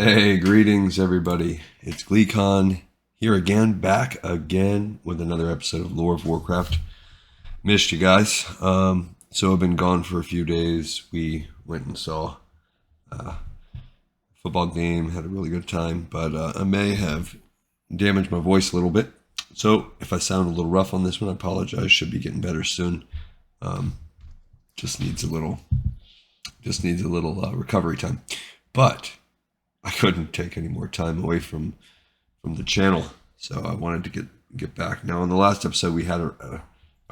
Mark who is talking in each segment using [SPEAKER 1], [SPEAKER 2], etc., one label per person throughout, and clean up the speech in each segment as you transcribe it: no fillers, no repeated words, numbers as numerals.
[SPEAKER 1] Hey, greetings everybody. It's GleeCon here again, back again with another episode of Lore of Warcraft. Missed you guys. So I've been gone for a few days. We went and saw a football game, had a really good time, but I may have damaged my voice a little bit. So if I sound a little rough on this one, I apologize. Should be getting better soon. Just needs a little recovery time. But I couldn't take any more time away from the channel, so I wanted to get back. Now, in the last episode, we had a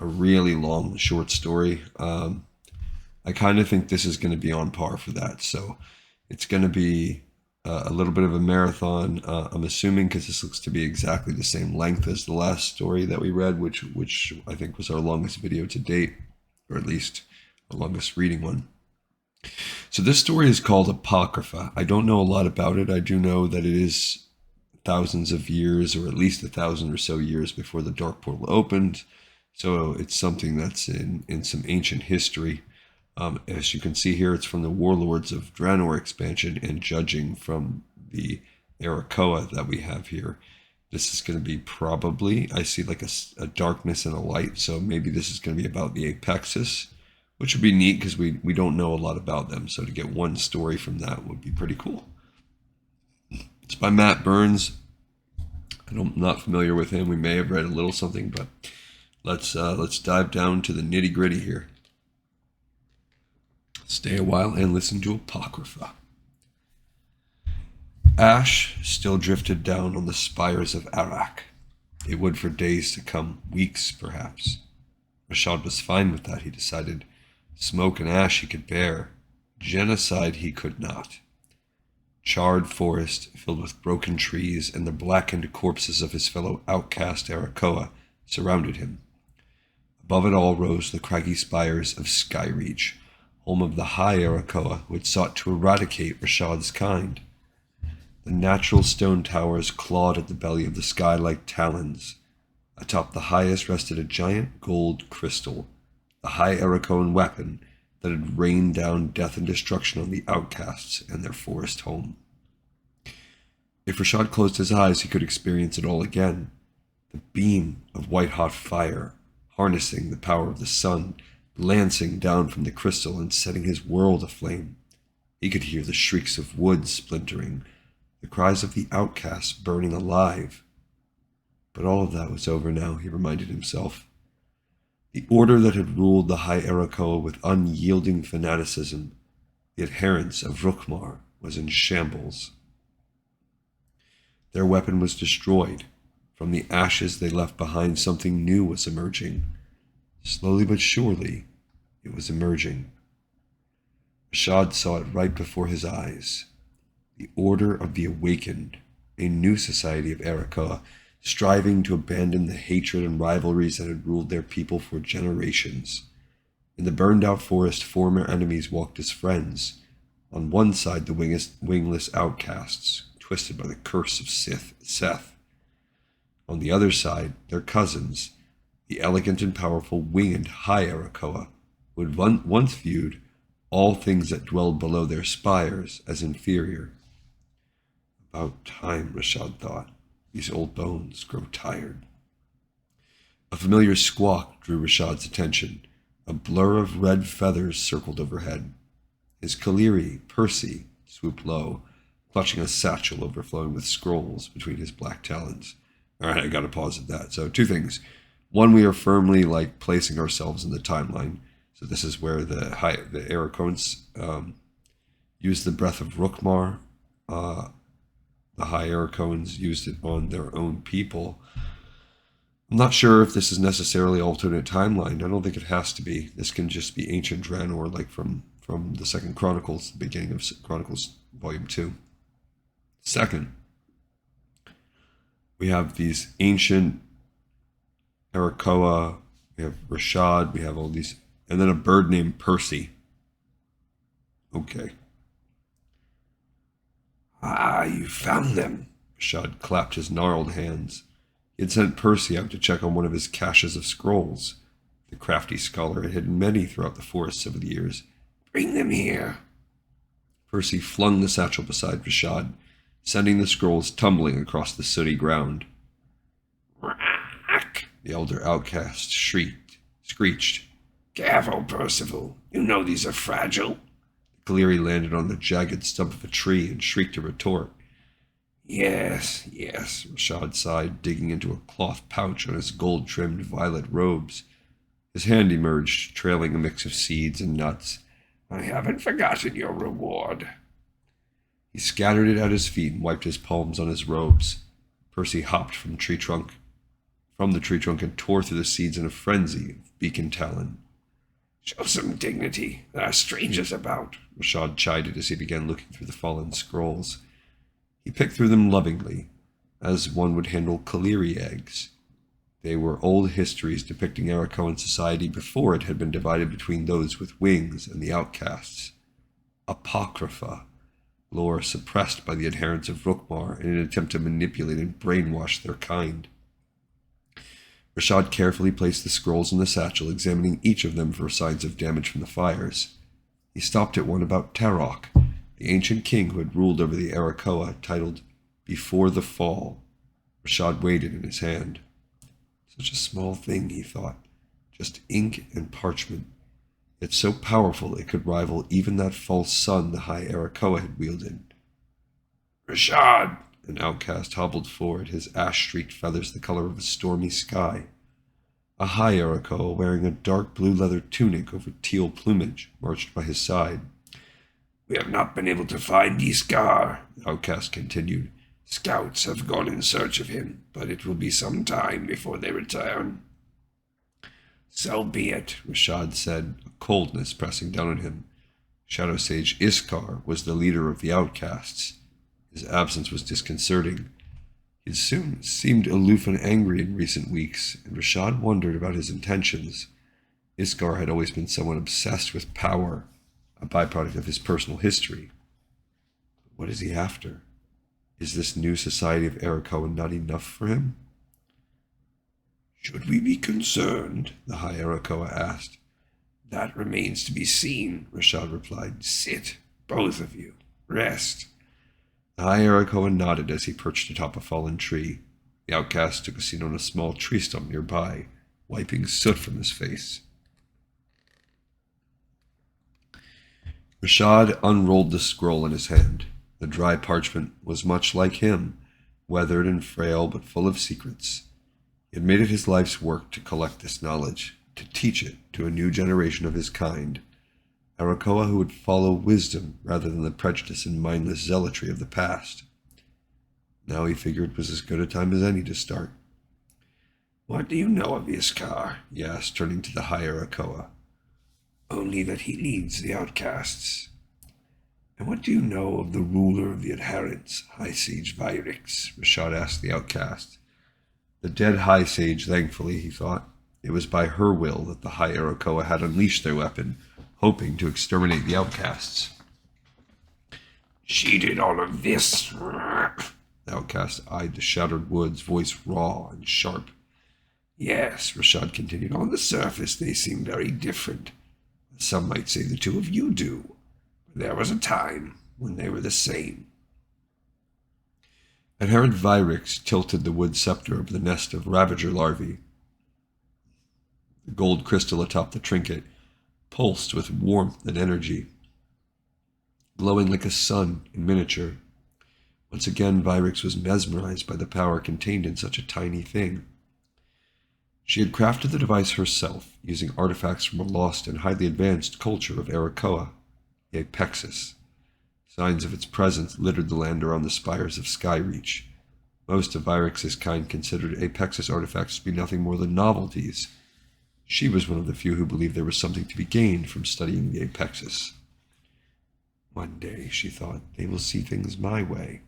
[SPEAKER 1] really long, short story. I kind of think this is going to be on par for that, so it's going to be a little bit of a marathon. I'm assuming because this looks to be exactly the same length as the last story that we read, which I think was our longest video to date, or at least our longest reading one. So this story is called Apocrypha. I don't know a lot about it. I do know that it is thousands of years, or at least 1,000 or so years before the Dark Portal opened. So it's something that's in some ancient history. As you can see here, it's from the Warlords of Draenor expansion, and judging from the arrakoa that we have here, this is going to be probably, I see like a darkness and a light. So maybe this is going to be about the Apexis, which would be neat because we don't know a lot about them. So to get one story from that would be pretty cool. It's by Matt Burns. I'm not familiar with him. We may have read a little something, but let's dive down to the nitty gritty here. Stay a while and listen to Apocrypha. Ash still drifted down on the spires of Arak. It would for days to come, weeks perhaps. Rashad was fine with that, he decided. Smoke and ash he could bear. Genocide he could not. Charred forest filled with broken trees and the blackened corpses of his fellow outcast arrakoa surrounded him. Above it all rose the craggy spires of Skyreach, home of the high arrakoa who had sought to eradicate Rashad's kind. The natural stone towers clawed at the belly of the sky like talons. Atop the highest rested a giant gold crystal, the high arrakoan weapon that had rained down death and destruction on the outcasts and their forest home. If Rashad closed his eyes, he could experience it all again. The beam of white-hot fire, harnessing the power of the sun, lancing down from the crystal and setting his world aflame. He could hear the shrieks of wood splintering, the cries of the outcasts burning alive. But all of that was over now, he reminded himself. The order that had ruled the high arrakoa with unyielding fanaticism, the adherents of Rukmar, was in shambles. Their weapon was destroyed. From the ashes they left behind, something new was emerging. Slowly but surely, it was emerging. Rashad saw it right before his eyes. The Order of the Awakened, a new society of arrakoa, striving to abandon the hatred and rivalries that had ruled their people for generations. In the burned-out forest, former enemies walked as friends. On one side, the wingless outcasts, twisted by the curse of Seth. On the other side, their cousins, the elegant and powerful winged high arrakoa, who had once viewed all things that dwelled below their spires as inferior. About time, Rashad thought. These old bones grow tired. A familiar squawk drew Rashad's attention. A blur of red feathers circled overhead. His Kaleri, Percy, swooped low, clutching a satchel overflowing with scrolls between his black talons. All right, I got to pause at that. So 2 things. One, we are firmly placing ourselves in the timeline. So this is where the Arrakoans used the breath of Rukmar. The high arrakoans used it on their own people. I'm not sure if this is necessarily alternate timeline. I don't think it has to be. This can just be ancient Draenor, like from the Second Chronicles, the beginning of Chronicles Volume 2. Second, we have these ancient arrakoa, we have Rashad, we have all these, and then a bird named Percy. Okay. Ah, you found them. Rashad clapped his gnarled hands. He had sent Percy out to check on one of his caches of scrolls. The crafty scholar had hidden many throughout the forests over the years. Bring them here. Percy flung the satchel beside Rashad. sending the scrolls tumbling across the sooty ground.
[SPEAKER 2] Rack!
[SPEAKER 1] The elder outcast screeched.
[SPEAKER 2] Careful, Percival. You know these are fragile.
[SPEAKER 1] Kaleri landed on the jagged stump of a tree and shrieked a retort.
[SPEAKER 2] Yes,
[SPEAKER 1] Rashad sighed, digging into a cloth pouch on his gold-trimmed violet robes. His hand emerged, trailing a mix of seeds and nuts.
[SPEAKER 2] I haven't forgotten your reward.
[SPEAKER 1] He scattered it at his feet and wiped his palms on his robes. Percy hopped from the tree trunk and tore through the seeds in a frenzy of beak and talon.
[SPEAKER 2] Show some dignity. There are strangers about,
[SPEAKER 1] Rashad chided as he began looking through the fallen scrolls. He picked through them lovingly, as one would handle Kaleri eggs. They were old histories depicting arrakoan society before it had been divided between those with wings and the outcasts. Apocrypha, lore suppressed by the adherents of Rukmar in an attempt to manipulate and brainwash their kind. Rashad carefully placed the scrolls in the satchel, examining each of them for signs of damage from the fires. He stopped at one about Tarok, the ancient king who had ruled over the Arrakoa, titled Before the Fall. Rashad weighed it in his hand. Such a small thing, he thought, just ink and parchment, yet so powerful it could rival even that false sun the high Arrakoa had wielded.
[SPEAKER 2] Rashad!
[SPEAKER 1] An outcast hobbled forward, his ash-streaked feathers the color of a stormy sky. A high Arrakoa, wearing a dark blue leather tunic over teal plumage, marched by his side.
[SPEAKER 2] We have not been able to find Iskar,
[SPEAKER 1] the outcast continued.
[SPEAKER 2] Scouts have gone in search of him, but it will be some time before they return. So be it,
[SPEAKER 1] Rashad said, a coldness pressing down on him. Shadow Sage Iskar was the leader of the outcasts. His absence was disconcerting. He had soon seemed aloof and angry in recent weeks, and Rashad wondered about his intentions. Iskar had always been someone obsessed with power, a byproduct of his personal history. What is he after? Is this new society of Arrakoa not enough for him?
[SPEAKER 2] Should we be concerned?
[SPEAKER 1] The high Arrakoa asked.
[SPEAKER 2] That remains to be seen, Rashad replied. Sit, both of you. Rest.
[SPEAKER 1] The high Arrakoa nodded as he perched atop a fallen tree. The outcast took a seat on a small tree stump nearby, wiping soot from his face. Rashad unrolled the scroll in his hand. The dry parchment was much like him, weathered and frail but full of secrets. He had made it his life's work to collect this knowledge, to teach it to a new generation of his kind, Arrakoa who would follow wisdom rather than the prejudice and mindless zealotry of the past. Now he figured it was as good a time as any to start.
[SPEAKER 2] What do you know of Iskar?
[SPEAKER 1] He asked, turning to the high Arrakoa.
[SPEAKER 2] Only that he leads the outcasts. And what do you know of the ruler of the adherents, High Sage Vyrix?
[SPEAKER 1] Rashad asked the outcast. The dead High Sage, thankfully, he thought. It was by her will that the High Arrakoa had unleashed their weapon, hoping to exterminate the outcasts.
[SPEAKER 2] She did all of this.
[SPEAKER 1] The outcast eyed the shattered woods, voice raw and sharp.
[SPEAKER 2] Yes, Rashad continued. On the surface, they seem very different. Some might say the two of you do. There was a time when they were the same.
[SPEAKER 1] Adherent Vyrix tilted the wood scepter over the nest of ravager larvae. The gold crystal atop the trinket pulsed with warmth and energy, glowing like a sun in miniature. Once again, Vyrix was mesmerized by the power contained in such a tiny thing. She had crafted the device herself, using artifacts from a lost and highly advanced culture of Arrakoa, the Apexis. Signs of its presence littered the land around the spires of Skyreach. Most of Vyrix's kind considered Apexis artifacts to be nothing more than novelties. She was one of the few who believed there was something to be gained from studying the Apexis. One day, she thought, they will see things my way.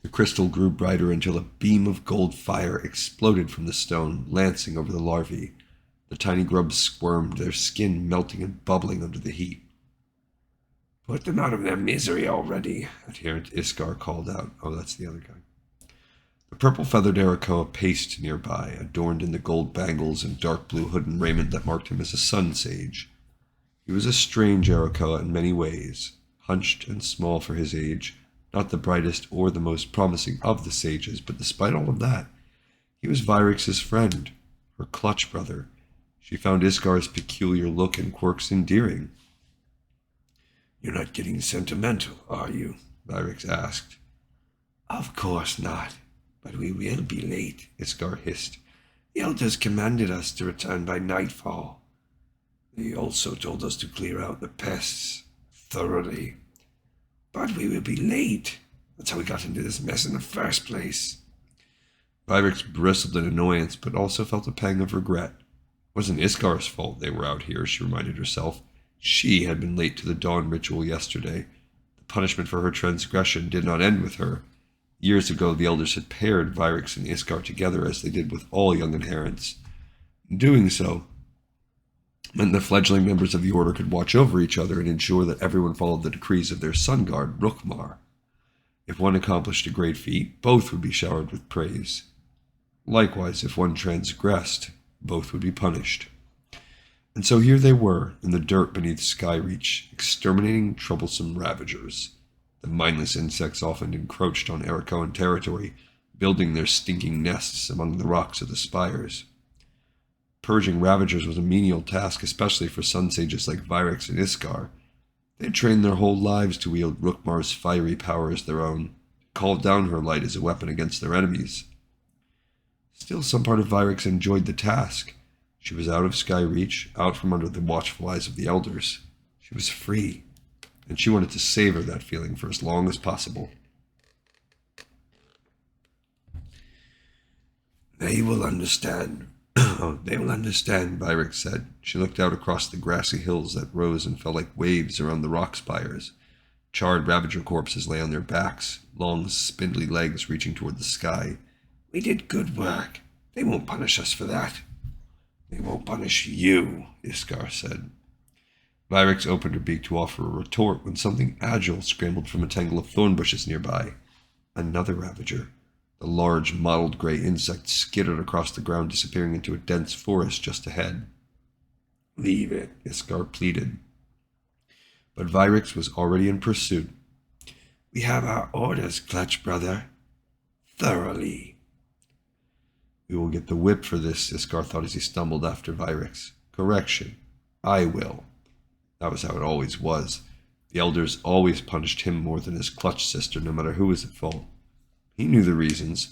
[SPEAKER 1] The crystal grew brighter until a beam of gold fire exploded from the stone, lancing over the larvae. The tiny grubs squirmed, their skin melting and bubbling under the heat.
[SPEAKER 2] Put them out of their misery already,
[SPEAKER 1] adherent Iskar called out. Oh, that's the other guy. The purple-feathered Arrakoa paced nearby, adorned in the gold bangles and dark blue hood and raiment that marked him as a sun sage. He was a strange Arrakoa in many ways, hunched and small for his age, not the brightest or the most promising of the sages, but despite all of that, he was Vyrex's friend, her clutch brother. She found Iskar's peculiar look and quirks endearing.
[SPEAKER 2] "You're not getting sentimental, are you?" Vyrex asked. "Of course not, but we will be late," Iskar hissed. "The elders commanded us to return by nightfall. They also told us to clear out the pests thoroughly. But we will be late. That's how we got into this mess in the first place."
[SPEAKER 1] Vyrex bristled in annoyance, but also felt a pang of regret. It wasn't Iskar's fault they were out here, she reminded herself. She had been late to the dawn ritual yesterday. The punishment for her transgression did not end with her. Years ago, the elders had paired Vyrex and Iskar together as they did with all young inherents. Doing so meant the fledgling members of the order could watch over each other and ensure that everyone followed the decrees of their sun guard, Rukmar. If one accomplished a great feat, both would be showered with praise. Likewise, if one transgressed, both would be punished. And so here they were, in the dirt beneath Skyreach, exterminating troublesome ravagers. The mindless insects often encroached on arrakoan territory, building their stinking nests among the rocks of the spires. Purging ravagers was a menial task, especially for sun sages like Vyrex and Iskar. They had trained their whole lives to wield Rukmar's fiery power as their own, called down her light as a weapon against their enemies. Still, some part of Vyrex enjoyed the task. She was out of Skyreach, out from under the watchful eyes of the elders. She was free, and she wanted to savor that feeling for as long as possible.
[SPEAKER 2] "They will understand." "They will understand," Vyrex said. She looked out across the grassy hills that rose and fell like waves around the rock spires. Charred ravager corpses lay on their backs, long, spindly legs reaching toward the sky. "We did good work. They won't punish us for that." "They won't punish you," Iskar said.
[SPEAKER 1] Vyrex opened her beak to offer a retort when something agile scrambled from a tangle of thorn bushes nearby. Another ravager. The large, mottled gray insect skittered across the ground, disappearing into a dense forest just ahead.
[SPEAKER 2] "Leave it," Iskar pleaded.
[SPEAKER 1] But Vyrex was already in pursuit.
[SPEAKER 2] "We have our orders, Clutch Brother. Thoroughly."
[SPEAKER 1] "We will get the whip for this," Iskar thought as he stumbled after Vyrex. "Correction. I will." That was how it always was. The elders always punished him more than his clutch sister, no matter who was at fault. He knew the reasons.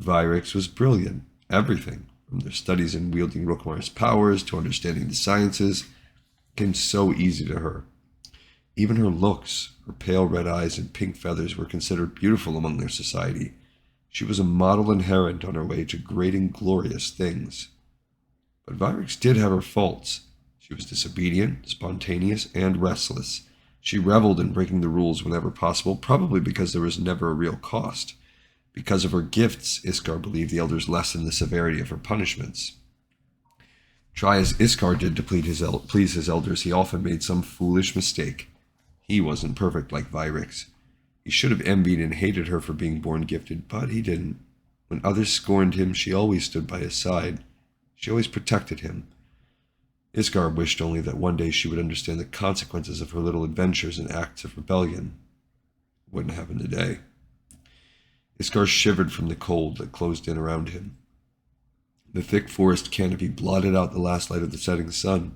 [SPEAKER 1] Vyrex was brilliant. Everything, from their studies in wielding Rukmar's powers to understanding the sciences, came so easy to her. Even her looks, her pale red eyes and pink feathers were considered beautiful among their society. She was a model inherent on her way to great and glorious things. But Vyrex did have her faults. She was disobedient, spontaneous, and restless. She reveled in breaking the rules whenever possible, probably because there was never a real cost. Because of her gifts, Iskar believed the elders lessened the severity of her punishments. Try as Iskar did to please his elders, he often made some foolish mistake. He wasn't perfect like Vyrex. He should have envied and hated her for being born gifted, but he didn't. When others scorned him, she always stood by his side. She always protected him. Iskar wished only that one day she would understand the consequences of her little adventures and acts of rebellion. It wouldn't happen today. Iskar shivered from the cold that closed in around him. The thick forest canopy blotted out the last light of the setting sun.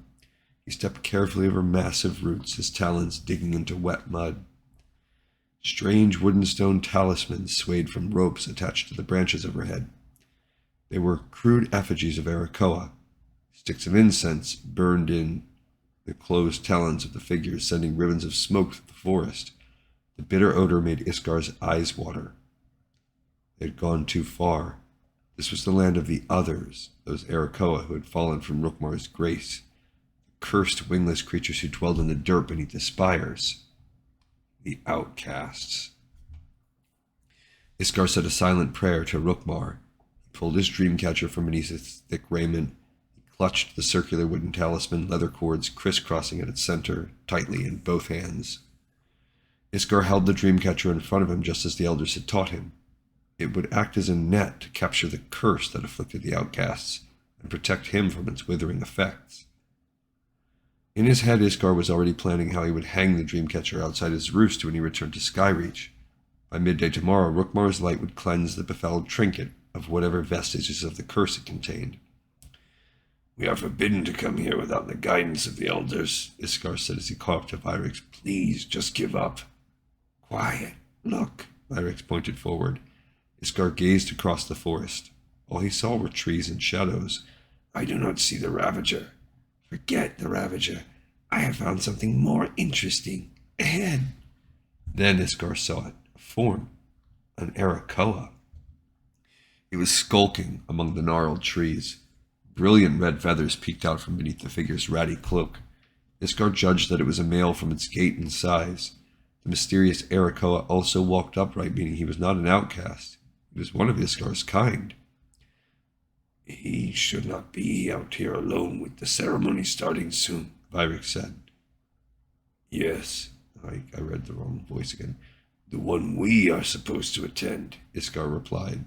[SPEAKER 1] He stepped carefully over massive roots, his talons digging into wet mud. Strange wooden stone talismans swayed from ropes attached to the branches overhead. They were crude effigies of arrakoa. Sticks of incense burned in the closed talons of the figures, sending ribbons of smoke through the forest. The bitter odor made Iskar's eyes water. They had gone too far. This was the land of the others, those arrakoa who had fallen from Rukmar's grace, the cursed wingless creatures who dwelled in the dirt beneath the spires, the outcasts. Iskar said a silent prayer to Rukmar. He pulled his dreamcatcher from beneath his thick raiment. He clutched the circular wooden talisman, leather cords crisscrossing at its center, tightly in both hands. Iskar held the dreamcatcher in front of him just as the elders had taught him. It would act as a net to capture the curse that afflicted the outcasts and protect him from its withering effects. In his head, Iskar was already planning how he would hang the dreamcatcher outside his roost when he returned to Skyreach. By midday tomorrow, Rookmar's light would cleanse the befouled trinket of whatever vestiges of the curse it contained.
[SPEAKER 2] We are forbidden to come here without the guidance of the elders, Iskar said as he called up to Vyrix. Please, just give up.
[SPEAKER 1] Quiet. Look. Vyrix pointed forward. Iskar gazed across the forest. All he saw were trees and shadows.
[SPEAKER 2] I do not see the Ravager.
[SPEAKER 1] Forget the Ravager. I have found something more interesting. Ahead. Then Iskar saw it. A form. An arrakoa. He was skulking among the gnarled trees. Brilliant red feathers peeked out from beneath the figure's ratty cloak. Iskar judged that it was a male from its gait and size. The mysterious arrakoa also walked upright, meaning he was not an outcast. He was one of Iskar's kind.
[SPEAKER 2] He should not be out here alone with the ceremony starting soon,
[SPEAKER 1] Vyrix said.
[SPEAKER 2] Yes.
[SPEAKER 1] I read the wrong voice again.
[SPEAKER 2] The one we are supposed to attend,
[SPEAKER 1] Iskar replied.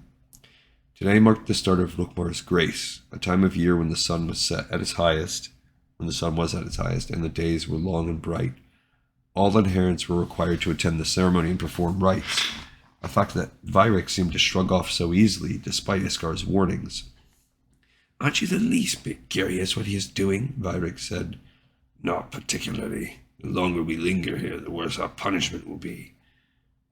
[SPEAKER 1] Today marked the start of Rookmar's grace, a time of year when the sun was at its highest, and the days were long and bright. All adherents were required to attend the ceremony and perform rites, a fact that Vyrix seemed to shrug off so easily, despite Iskar's warnings.
[SPEAKER 2] Aren't you the least bit curious what he is doing?
[SPEAKER 1] Vyrix said.
[SPEAKER 2] Not particularly. The longer we linger here, the worse our punishment will be.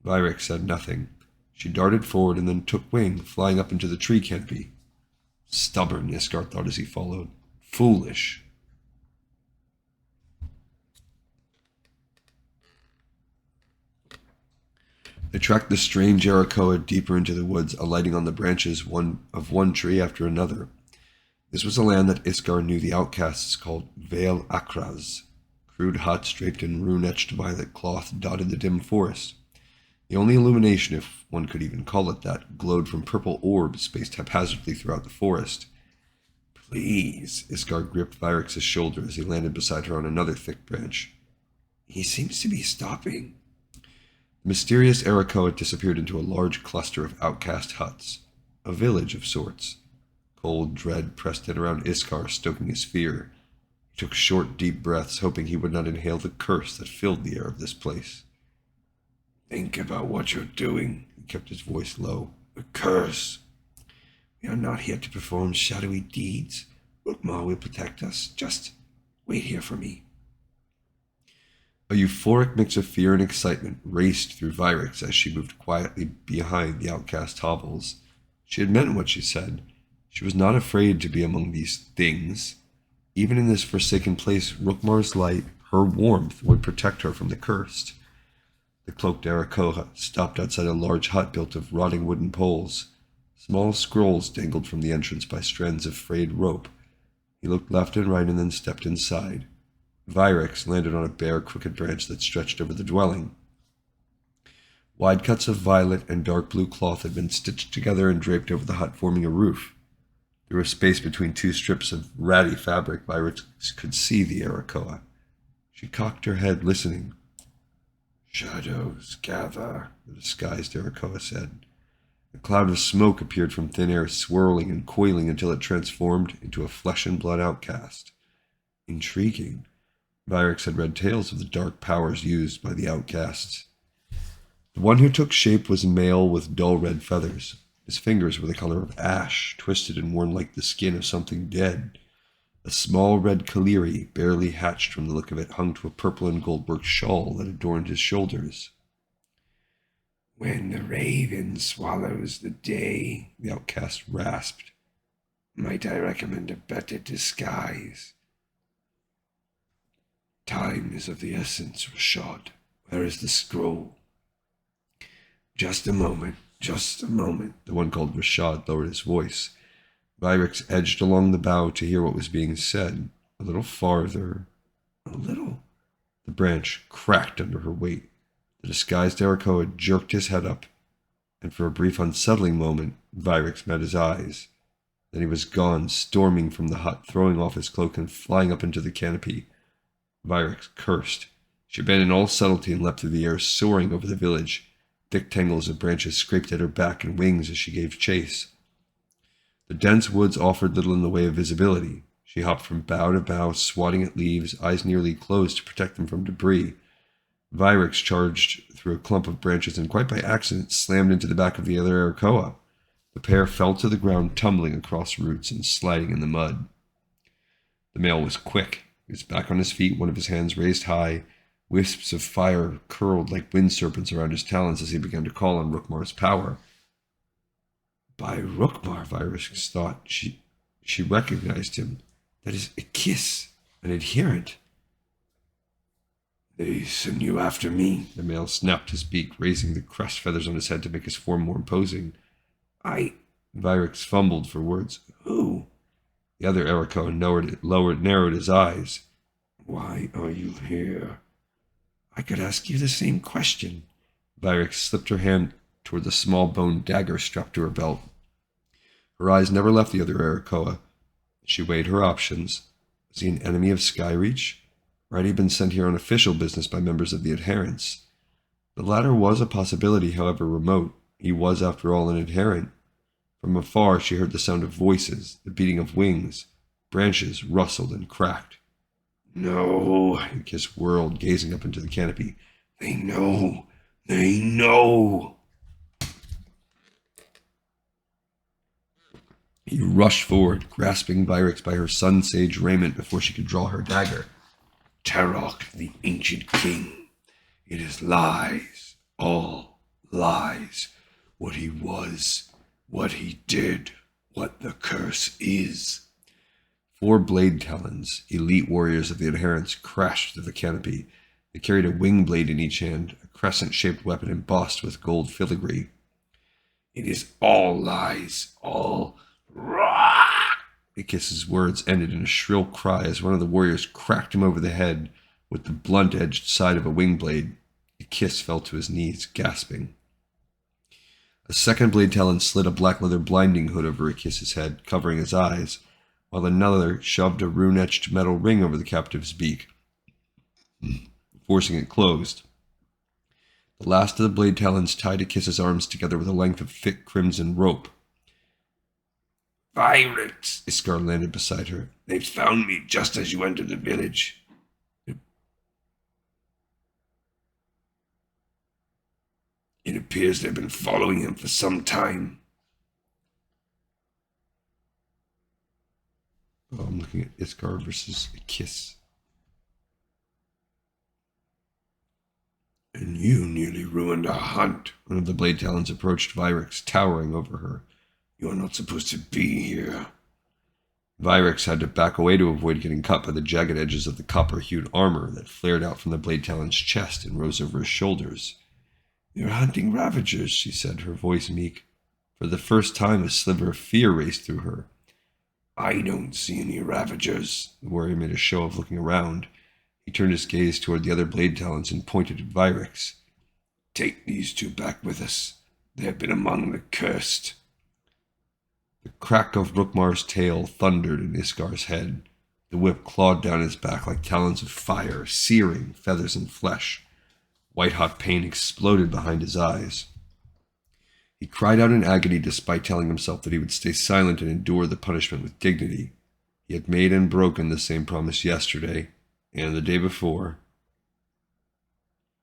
[SPEAKER 1] Vyrix said nothing. She darted forward and then took wing, flying up into the tree canopy. Stubborn, Iskar thought as he followed. Foolish. They tracked the strange arrakoa deeper into the woods, alighting on the branches of one tree after another. This was a land that Iskar knew the outcasts called Vale Akraz. Crude huts draped in rune-etched violet cloth dotted the dim forest. The only illumination, if one could even call it that, glowed from purple orbs spaced haphazardly throughout the forest.
[SPEAKER 2] Please,
[SPEAKER 1] Iskar gripped Vyrix's shoulder as he landed beside her on another thick branch.
[SPEAKER 2] He seems to be stopping.
[SPEAKER 1] The mysterious arrakoa disappeared into a large cluster of outcast huts, a village of sorts. Cold dread pressed in around Iskar, stoking his fear. He took short, deep breaths, hoping he would not inhale the curse that filled the air of this place.
[SPEAKER 2] Think about what you're doing,
[SPEAKER 1] He kept his voice low.
[SPEAKER 2] The curse.
[SPEAKER 1] We are not here to perform shadowy deeds. Rookmar will protect us. Just wait here for me. A euphoric mix of fear and excitement raced through Vyrix as she moved quietly behind the outcast hovels. She had meant what she said. She was not afraid to be among these things. Even in this forsaken place, Rookmar's light, her warmth, would protect her from the cursed. The cloaked arrakoa stopped outside a large hut built of rotting wooden poles. Small scrolls dangled from the entrance by strands of frayed rope. He looked left and right and then stepped inside. Vyrix landed on a bare, crooked branch that stretched over the dwelling. Wide cuts of violet and dark blue cloth had been stitched together and draped over the hut, forming a roof. Through a space between two strips of ratty fabric, Vyrix could see the arrakoa. She cocked her head, listening.
[SPEAKER 2] Shadows gather,
[SPEAKER 1] the disguised arrakoa said. A cloud of smoke appeared from thin air, swirling and coiling until it transformed into a flesh-and-blood outcast. Intriguing. Vyrix had read tales of the dark powers used by the outcasts. The one who took shape was male with dull red feathers. His fingers were the color of ash, twisted and worn like the skin of something dead. A small red kaliri, barely hatched from the look of it, hung to a purple and gold-worked shawl that adorned his shoulders.
[SPEAKER 2] When the raven swallows the day,
[SPEAKER 1] the outcast rasped.
[SPEAKER 2] Might I recommend a better disguise? Time is of the essence, Rashad. Where is the scroll? Just a moment,
[SPEAKER 1] the one called Rashad lowered his voice. Vyrix edged along the bough to hear what was being said. A little farther.
[SPEAKER 2] A little.
[SPEAKER 1] The branch cracked under her weight. The disguised arrakoa jerked his head up, and for a brief unsettling moment, Vyrix met his eyes. Then he was gone, storming from the hut, throwing off his cloak and flying up into the canopy. Vyrix cursed. She abandoned all subtlety and leapt through the air, soaring over the village. Thick tangles of branches scraped at her back and wings as she gave chase. The dense woods offered little in the way of visibility. She hopped from bough to bough, swatting at leaves, eyes nearly closed to protect them from debris. Virix charged through a clump of branches and quite by accident slammed into the back of the other arrakoa. The pair fell to the ground, tumbling across roots and sliding in the mud. The male was quick. He was back on his feet, one of his hands raised high. Wisps of fire curled like wind serpents around his talons as he began to call on Rookmar's power. By Rookmar, Virix thought. She recognized him. That is a kiss, an adherent.
[SPEAKER 2] They send you after me?
[SPEAKER 1] The male snapped his beak, raising the crest feathers on his head to make his form more imposing.
[SPEAKER 2] Virix
[SPEAKER 1] fumbled for words.
[SPEAKER 2] Who?
[SPEAKER 1] The other arrakoa narrowed his eyes.
[SPEAKER 2] Why are you here?
[SPEAKER 1] I could ask you the same question. Virix slipped her hand toward the small bone dagger strapped to her belt. Her eyes never left the other arrakoa. She weighed her options. Was he an enemy of Skyreach? Or had he been sent here on official business by members of the adherents? The latter was a possibility, however remote. He was, after all, an adherent. From afar she heard the sound of voices, the beating of wings. Branches rustled and cracked.
[SPEAKER 2] No,
[SPEAKER 1] Kiss whirled, gazing up into the canopy.
[SPEAKER 2] They know. They know.
[SPEAKER 1] He rushed forward, grasping Virix by her sun-sage raiment before she could draw her dagger.
[SPEAKER 2] Tarok, the ancient king. It is lies, all lies. What he was, what he did, what the curse is.
[SPEAKER 1] 4 blade talons, elite warriors of the adherents, crashed through the canopy. They carried a wing blade in each hand, a crescent-shaped weapon embossed with gold filigree.
[SPEAKER 2] It is all lies, all...
[SPEAKER 1] Ikis's words ended in a shrill cry as one of the warriors cracked him over the head with the blunt-edged side of a wing blade. Ikis fell to his knees, gasping. A second blade talon slid a black leather blinding hood over Ikis's head, covering his eyes, while another shoved a rune-etched metal ring over the captive's beak, forcing it closed. The last of the blade talons tied Ikis's arms together with a length of thick crimson rope.
[SPEAKER 2] Virix!
[SPEAKER 1] Iskar landed beside her.
[SPEAKER 2] They found me just as you entered the village. It appears they've been following him for some time.
[SPEAKER 1] Oh, I'm looking at Iskar versus Ikis.
[SPEAKER 2] And you nearly ruined our hunt.
[SPEAKER 1] One of the blade talons approached Virix, towering over her.
[SPEAKER 2] You're not supposed to be here.
[SPEAKER 1] Virix had to back away to avoid getting cut by the jagged edges of the copper-hued armor that flared out from the blade talon's chest and rose over his shoulders.
[SPEAKER 2] You're hunting ravagers, she said,
[SPEAKER 1] her voice meek. For the first time, a sliver of fear raced through her.
[SPEAKER 2] I don't see any ravagers.
[SPEAKER 1] The warrior made a show of looking around. He turned his gaze toward the other blade talons and pointed at Virix.
[SPEAKER 2] Take these 2 back with us. They have been among the cursed.
[SPEAKER 1] The crack of Rookmar's tail thundered in Iskar's head. The whip clawed down his back like talons of fire, searing feathers and flesh. White-hot pain exploded behind his eyes. He cried out in agony despite telling himself that he would stay silent and endure the punishment with dignity. He had made and broken the same promise yesterday, and the day before.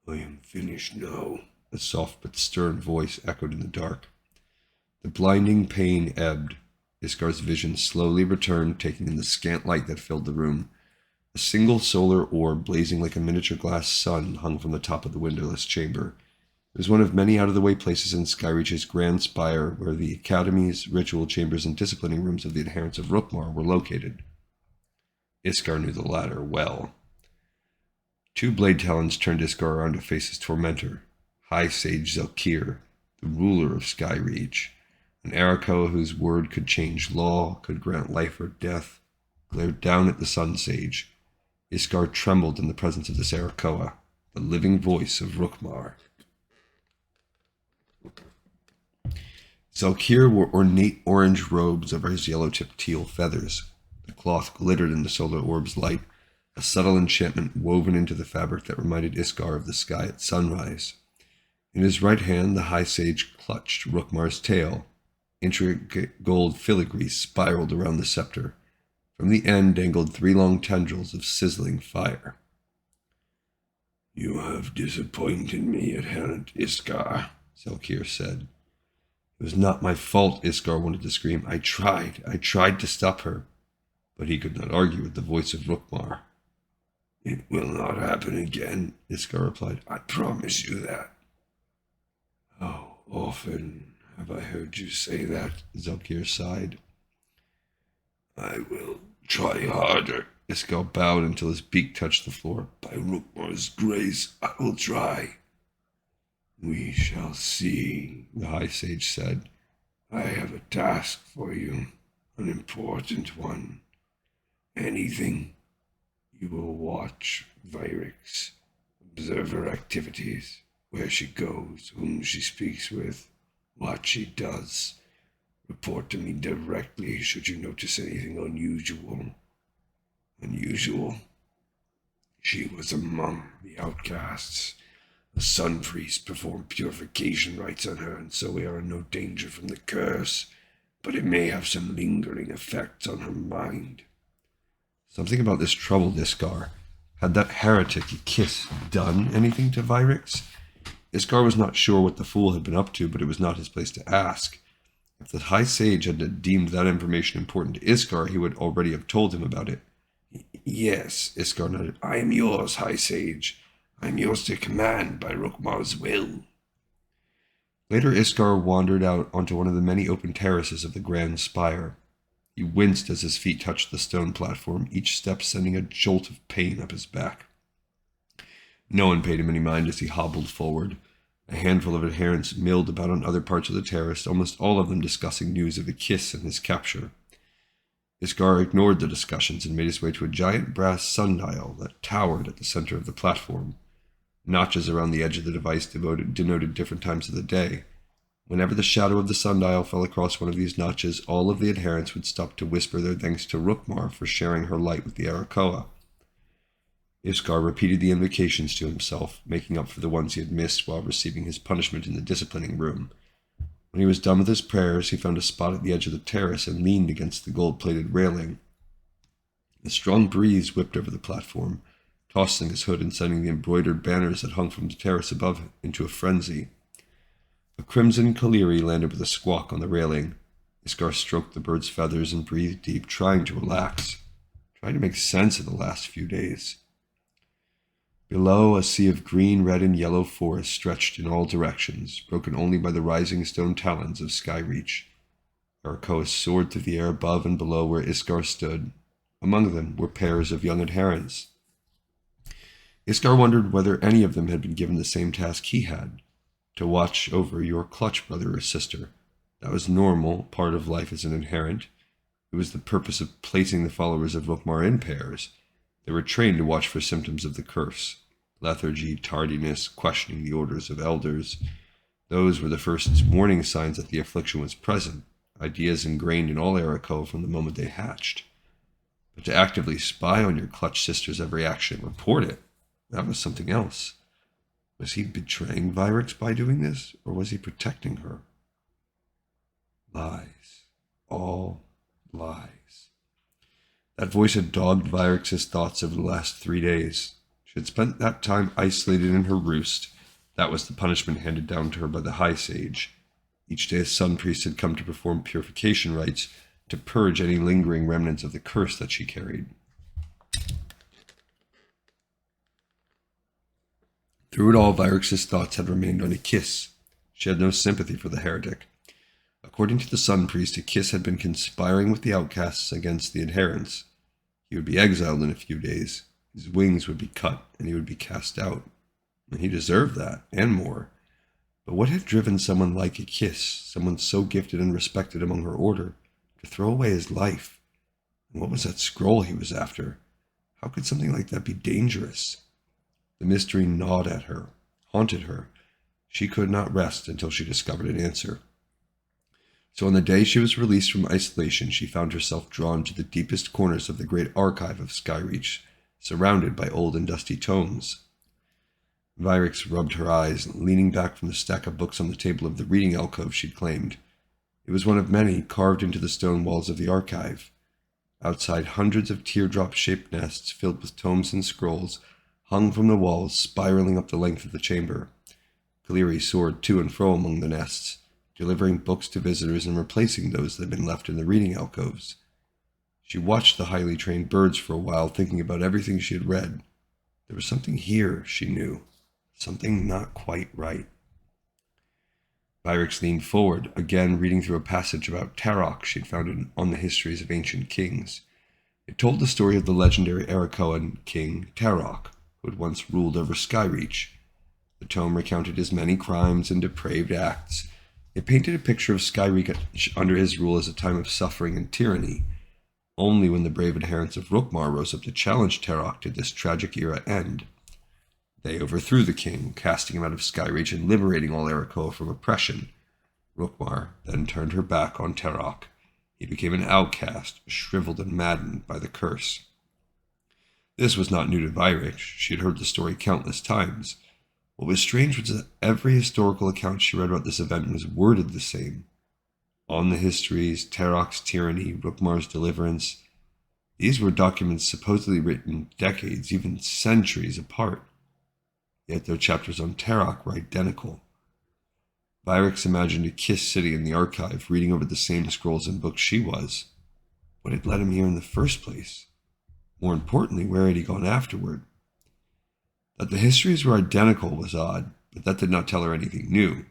[SPEAKER 2] I am finished now,
[SPEAKER 1] a soft but stern voice echoed in the dark. The blinding pain ebbed. Iskar's vision slowly returned, taking in the scant light that filled the room. A single solar orb, blazing like a miniature glass sun, hung from the top of the windowless chamber. It was one of many out-of-the-way places in Skyreach's grand spire where the academies, ritual chambers, and disciplining rooms of the adherents of Rookmar were located. Iskar knew the latter well. 2 blade talons turned Iskar around to face his tormentor, High Sage Zelkir, the ruler of Skyreach. An arrakoa whose word could change law, could grant life or death, glared down at the Sun Sage. Iskar trembled in the presence of this arrakoa, the living voice of Rookmar. Zelkir wore ornate orange robes over his yellow-tipped teal feathers. The cloth glittered in the solar orb's light, a subtle enchantment woven into the fabric that reminded Iskar of the sky at sunrise. In his right hand, the High Sage clutched Rookmar's tail. Intricate gold filigree spiraled around the scepter. From the end dangled 3 long tendrils of sizzling fire.
[SPEAKER 2] You have disappointed me, adherent Iskar, Zelkir said.
[SPEAKER 1] It was not my fault, Iskar wanted to scream. I tried to stop her. But he could not argue with the voice of Rukmar.
[SPEAKER 2] It will not happen again, Iskar replied. I promise you that. How often have I heard you say that?
[SPEAKER 1] Zelkir sighed.
[SPEAKER 2] I will try harder.
[SPEAKER 1] Iskar bowed until his beak touched the floor.
[SPEAKER 2] By Rukmar's grace, I will try. We shall see,
[SPEAKER 1] The High Sage said.
[SPEAKER 2] I have a task for you, an important one. Anything. You will watch Vyrix, observe her activities, where she goes, whom she speaks with, what she does. Report to me directly should you notice anything unusual. Unusual? She was among the outcasts. The sun priest performed purification rites on her, and so we are in no danger from the curse, but it may have some lingering effects on her mind.
[SPEAKER 1] Something about this troubled Iskar. Had that heretic Kiss done anything to Vyrix? Iskar was not sure what the fool had been up to, but it was not his place to ask. If the High Sage had deemed that information important to Iskar, he would already have told him about it.
[SPEAKER 2] Yes, Iskar nodded. I am yours, High Sage. I am yours to command by Rukmar's will.
[SPEAKER 1] Later, Iskar wandered out onto one of the many open terraces of the Grand Spire. He winced as his feet touched the stone platform, each step sending a jolt of pain up his back. No one paid him any mind as he hobbled forward. A handful of adherents milled about on other parts of the terrace, almost all of them discussing news of the Kiss and his capture. Iskar ignored the discussions and made his way to a giant brass sundial that towered at the center of the platform. Notches around the edge of the device denoted different times of the day. Whenever the shadow of the sundial fell across one of these notches, all of the adherents would stop to whisper their thanks to Rukmar for sharing her light with the arrakoa. Iskar repeated the invocations to himself, making up for the ones he had missed while receiving his punishment in the disciplining room. When he was done with his prayers, he found a spot at the edge of the terrace and leaned against the gold-plated railing. A strong breeze whipped over the platform, tossing his hood and sending the embroidered banners that hung from the terrace above into a frenzy. A crimson Kaleri landed with a squawk on the railing. Iskar stroked the bird's feathers and breathed deep, trying to relax, trying to make sense of the last few days. Below, a sea of green, red, and yellow forest stretched in all directions, broken only by the rising stone talons of Skyreach. Arrakoa soared through the air above and below where Iskar stood. Among them were pairs of young adherents. Iskar wondered whether any of them had been given the same task he had, to watch over your clutch brother or sister. That was normal, part of life as an adherent. It was the purpose of placing the followers of Rukmar in pairs. They were trained to watch for symptoms of the curse. Lethargy, tardiness, questioning the orders of elders. Those were the first warning signs that the affliction was present, ideas ingrained in all arrakoa from the moment they hatched. But to actively spy on your clutch sister's every action and report it, that was something else. Was he betraying Vyrix by doing this, or was he protecting her? Lies. All lies. That voice had dogged Vyrix's thoughts over the last 3 days. She had spent that time isolated in her roost. That was the punishment handed down to her by the High Sage. Each day a sun priest had come to perform purification rites to purge any lingering remnants of the curse that she carried. Through it all, Vyrix's thoughts had remained on a kiss. She had no sympathy for the heretic. According to the sun priest, a kiss had been conspiring with the outcasts against the adherents. He would be exiled in a few days. His wings would be cut, and he would be cast out. And he deserved that, and more. But what had driven someone like a kiss, someone so gifted and respected among her order, to throw away his life? And what was that scroll he was after? How could something like that be dangerous? The mystery gnawed at her, haunted her. She could not rest until she discovered an answer. So on the day she was released from isolation, she found herself drawn to the deepest corners of the great archive of Skyreach, surrounded by old and dusty tomes. Vyrix rubbed her eyes, leaning back from the stack of books on the table of the reading alcove she'd claimed. It was one of many carved into the stone walls of the archive. Outside, hundreds of teardrop-shaped nests filled with tomes and scrolls hung from the walls, spiraling up the length of the chamber. Kaleri soared to and fro among the nests, delivering books to visitors and replacing those that had been left in the reading alcoves. She watched the highly trained birds for a while, thinking about everything she had read. There was something here, she knew. Something not quite right. Vyrix leaned forward, again reading through a passage about Tarok she had found on the histories of ancient kings. It told the story of the legendary arrakoan king Tarok, who had once ruled over Skyreach. The tome recounted his many crimes and depraved acts. It painted a picture of Skyreach under his rule as a time of suffering and tyranny. Only when the brave adherents of Rukmar rose up to challenge Tarok did this tragic era end. They overthrew the king, casting him out of Skyreach and liberating all Arrakoa from oppression. Rukmar then turned her back on Tarok. He became an outcast, shriveled and maddened by the curse. This was not new to Vyrix. She had heard the story countless times. What was strange was that every historical account she read about this event was worded the same. On the histories, Tarok's tyranny, Rukmar's deliverance. These were documents supposedly written decades, even centuries apart. Yet their chapters on Tarok were identical. Vyrix imagined a Kiss City in the archive, reading over the same scrolls and books she was. What had led him here in the first place? More importantly, where had he gone afterward? That the histories were identical was odd, but that did not tell her anything new.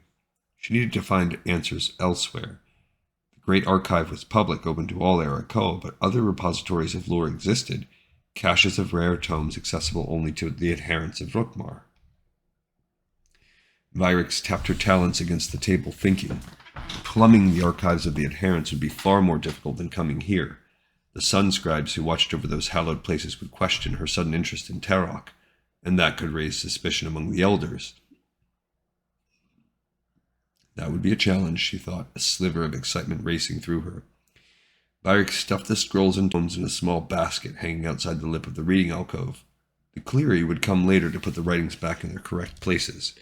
[SPEAKER 1] She needed to find answers elsewhere. The Great Archive was public, open to all Arrakoa, but other repositories of lore existed, caches of rare tomes accessible only to the adherents of Rukmar. Vyrix tapped her talons against the table, thinking. Plumbing the archives of the adherents would be far more difficult than coming here. The sun scribes who watched over those hallowed places would question her sudden interest in Tarok, and that could raise suspicion among the elders. That would be a challenge, she thought, a sliver of excitement racing through her. Vyrix stuffed the scrolls and tomes in a small basket hanging outside the lip of the reading alcove. The Cleary would come later to put the writings back in their correct places.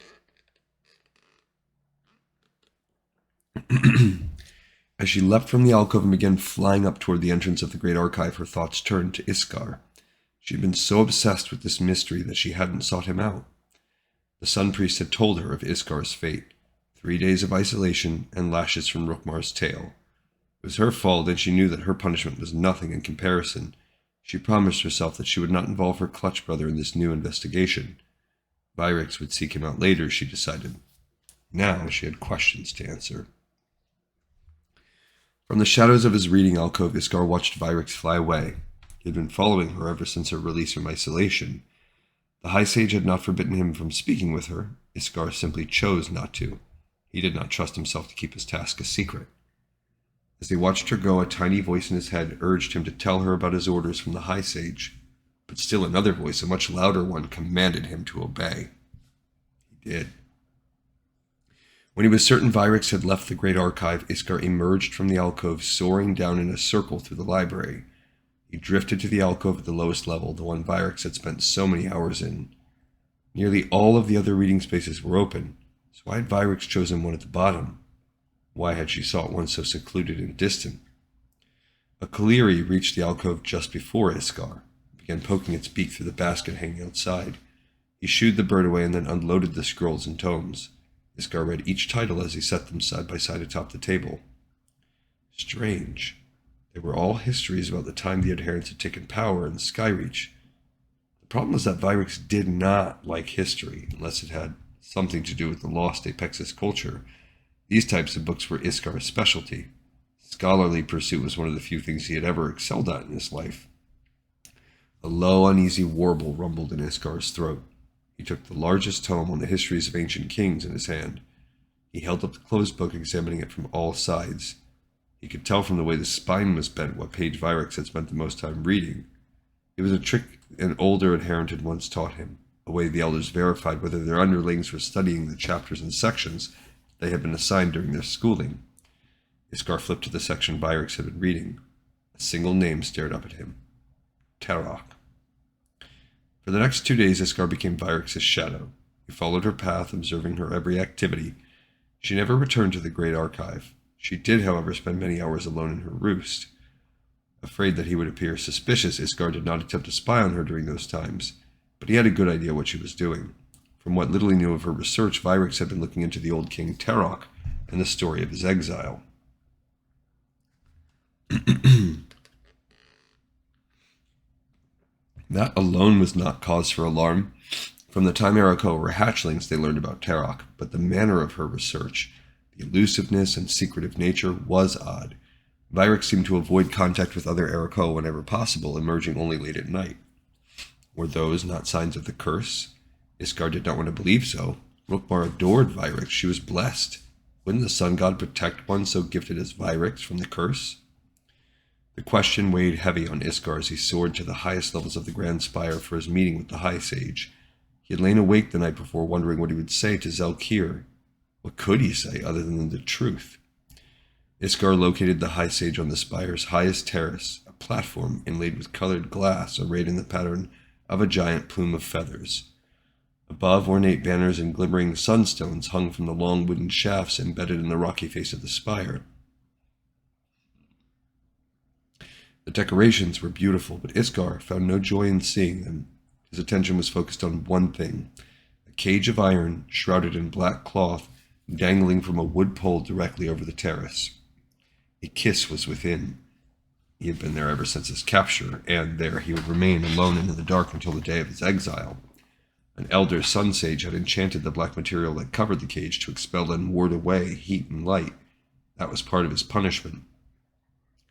[SPEAKER 1] As she leapt from the alcove and began flying up toward the entrance of the Great Archive, her thoughts turned to Iskar. She had been so obsessed with this mystery that she hadn't sought him out. The Sun Priest had told her of Iskar's fate, 3 days of isolation and lashes from Rukmar's tail. It was her fault, and she knew that her punishment was nothing in comparison. She promised herself that she would not involve her clutch brother in this new investigation. Vyrix would seek him out later, she decided. Now she had questions to answer. From the shadows of his reading alcove, Iskar watched Vyrix fly away. He had been following her ever since her release from isolation. The High Sage had not forbidden him from speaking with her. Iskar simply chose not to. He did not trust himself to keep his task a secret. As they watched her go, a tiny voice in his head urged him to tell her about his orders from the High Sage. But still another voice, a much louder one, commanded him to obey. He did. When he was certain Vyrix had left the Great Archive, Iskar emerged from the alcove, soaring down in a circle through the library. He drifted to the alcove at the lowest level, the one Vyrix had spent so many hours in. Nearly all of the other reading spaces were open, so why had Vyrix chosen one at the bottom? Why had she sought one so secluded and distant? A Cleary reached the alcove just before Iskar, and began poking its beak through the basket hanging outside. He shooed the bird away and then unloaded the scrolls and tomes. Iskar read each title as he set them side by side atop the table. Strange. They were all histories about the time the adherents had taken power in Skyreach. The problem was that Vyrix did not like history, unless it had something to do with the lost Apexis culture. These types of books were Iskar's specialty. Scholarly pursuit was one of the few things he had ever excelled at in his life. A low, uneasy warble rumbled in Iskar's throat. He took the largest tome on the histories of ancient kings in his hand. He held up the closed book, examining it from all sides. He could tell from the way the spine was bent what page Vyrix had spent the most time reading. It was a trick an older adherent had once taught him, a way the elders verified whether their underlings were studying the chapters and sections they had been assigned during their schooling. Iskar flipped to the section Vyrix had been reading. A single name stared up at him. Tarok. For the next 2 days, Iskar became Vyrix's shadow. He followed her path, observing her every activity. She never returned to the Great Archive. She did, however, spend many hours alone in her roost. Afraid that he would appear suspicious, Iskar did not attempt to spy on her during those times. but he had a good idea what she was doing. From what little he knew of her research, Virix had been looking into the old king Terok and the story of his exile. That alone was not cause for alarm. From the time arrakoa were hatchlings, they learned about Terok, but the manner of her research, the elusiveness and secretive nature, was odd. Virix seemed to avoid contact with other arrakoa whenever possible, emerging only late at night. Were those not signs of the curse? Iskar did not want to believe so. Rukmar adored Virix. She was blessed. Wouldn't the sun god protect one so gifted as Virix from the curse? The question weighed heavy on Iskar as he soared to the highest levels of the Grand Spire for his meeting with the High Sage. He had lain awake the night before, wondering what he would say to Zelkir. What could he say other than the truth? Iskar located the High Sage on the spire's highest terrace, a platform inlaid with colored glass arrayed in the pattern of a giant plume of feathers. Above, ornate banners and glimmering sunstones hung from the long wooden shafts embedded in the rocky face of the spire. The decorations were beautiful, but Iskar found no joy in seeing them. His attention was focused on one thing, a cage of iron shrouded in black cloth dangling from a wood pole directly over the terrace. A kiss was within. He had been there ever since his capture, and there he would remain alone and in the dark until the day of his exile. An elder sun sage had enchanted the black material that covered the cage to expel and ward away heat and light. That was part of his punishment.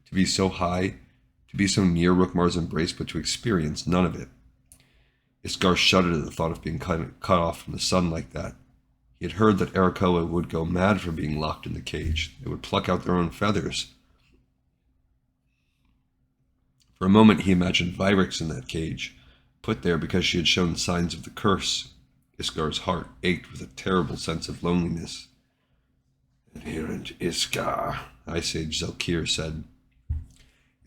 [SPEAKER 1] To be so high, to be so near Rukmar's embrace, but to experience none of it. Iskar shuddered at the thought of being cut off from the sun like that. He had heard that arrakoa would go mad for being locked in the cage. They would pluck out their own feathers. For a moment he imagined Virix in that cage, put there because she had shown signs of the curse. Iskar's heart ached with a terrible sense of loneliness.
[SPEAKER 2] Adherent Iskar,
[SPEAKER 1] Ice Sage Zelkir said.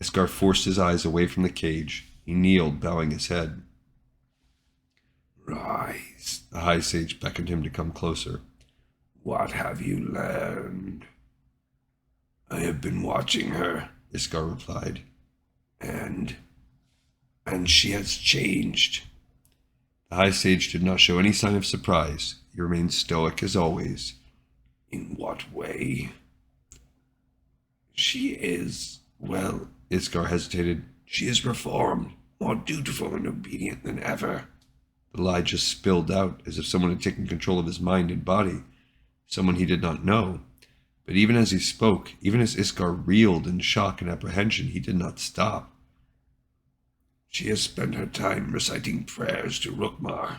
[SPEAKER 1] Iskar forced his eyes away from the cage. He kneeled, bowing his head.
[SPEAKER 2] Rise.
[SPEAKER 1] The High Sage beckoned him to come closer.
[SPEAKER 2] What have you learned? I have been watching her,
[SPEAKER 1] Iskar replied.
[SPEAKER 2] And she has changed.
[SPEAKER 1] The High Sage did not show any sign of surprise. He remained stoic as always.
[SPEAKER 2] In what way? She is, well,
[SPEAKER 1] Iskar hesitated.
[SPEAKER 2] She is reformed, more dutiful and obedient than ever.
[SPEAKER 1] The lie just spilled out, as if someone had taken control of his mind and body. Someone he did not know. But even as he spoke, even as Iskar reeled in shock and apprehension, he did not stop.
[SPEAKER 2] She has spent her time reciting prayers to Rukmar.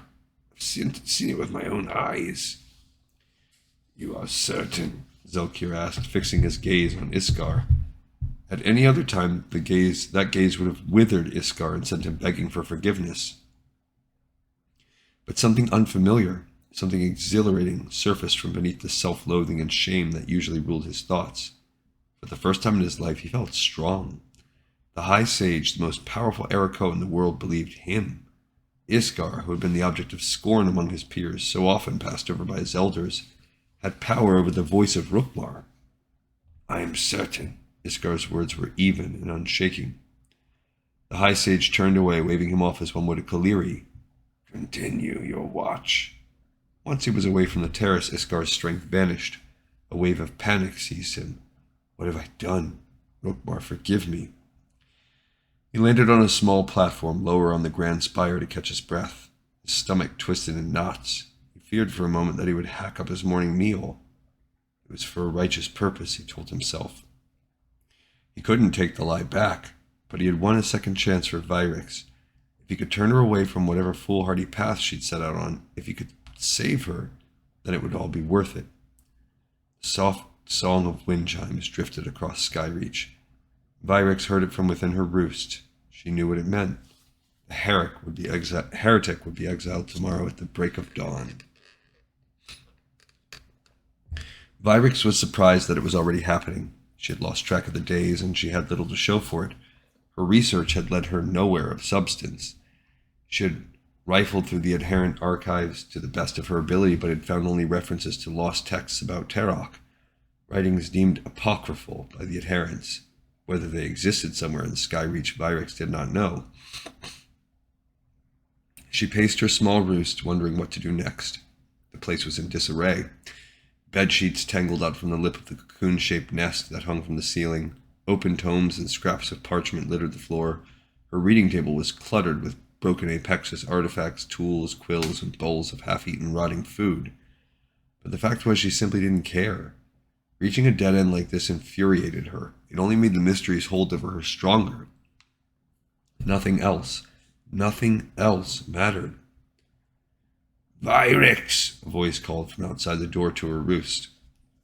[SPEAKER 2] I've seen it with my own eyes. You are certain?
[SPEAKER 1] Zelkir asked, fixing his gaze on Iskar. At any other time, that gaze would have withered Iskar and sent him begging for forgiveness. But something unfamiliar, something exhilarating, surfaced from beneath the self-loathing and shame that usually ruled his thoughts. For the first time in his life, he felt strong. The High Sage, the most powerful arrakoa in the world, believed him. Iskar, who had been the object of scorn among his peers, so often passed over by his elders, had power over the voice of Rukmar.
[SPEAKER 2] I am certain.
[SPEAKER 1] Iskar's words were even and unshaking. The High Sage turned away, waving him off as one would a Kaliri.
[SPEAKER 2] Continue your watch.
[SPEAKER 1] Once he was away from the terrace, Iskar's strength vanished. A wave of panic seized him. What have I done? Rukmar, forgive me. He landed on a small platform lower on the grand spire to catch his breath. His stomach twisted in knots. He feared for a moment that he would hack up his morning meal. It was for a righteous purpose, he told himself. He couldn't take the lie back, but he had won a second chance for Virix. If he could turn her away from whatever foolhardy path she'd set out on, if he could save her, then it would all be worth it. The soft song of wind chimes drifted across Skyreach. Virix heard it from within her roost. She knew what it meant. The heretic would be exiled tomorrow at the break of dawn. Virix was surprised that it was already happening. She had lost track of the days, and she had little to show for it. Her research had led her nowhere of substance. She had rifled through the adherent archives to the best of her ability, but had found only references to lost texts about Terok, writings deemed apocryphal by the adherents. Whether they existed somewhere in Skyreach, Virix did not know. She paced her small roost, wondering what to do next. The place was in disarray. Bed sheets tangled out from the lip of the cocoon-shaped nest that hung from the ceiling. Open tomes and scraps of parchment littered the floor. Her reading table was cluttered with broken Apexis artifacts, tools, quills, and bowls of half-eaten rotting food. But the fact was she simply didn't care. Reaching a dead end like this infuriated her. It only made the mystery's hold over her stronger. Nothing else mattered.
[SPEAKER 2] Vyrix!
[SPEAKER 1] A voice called from outside the door to her roost.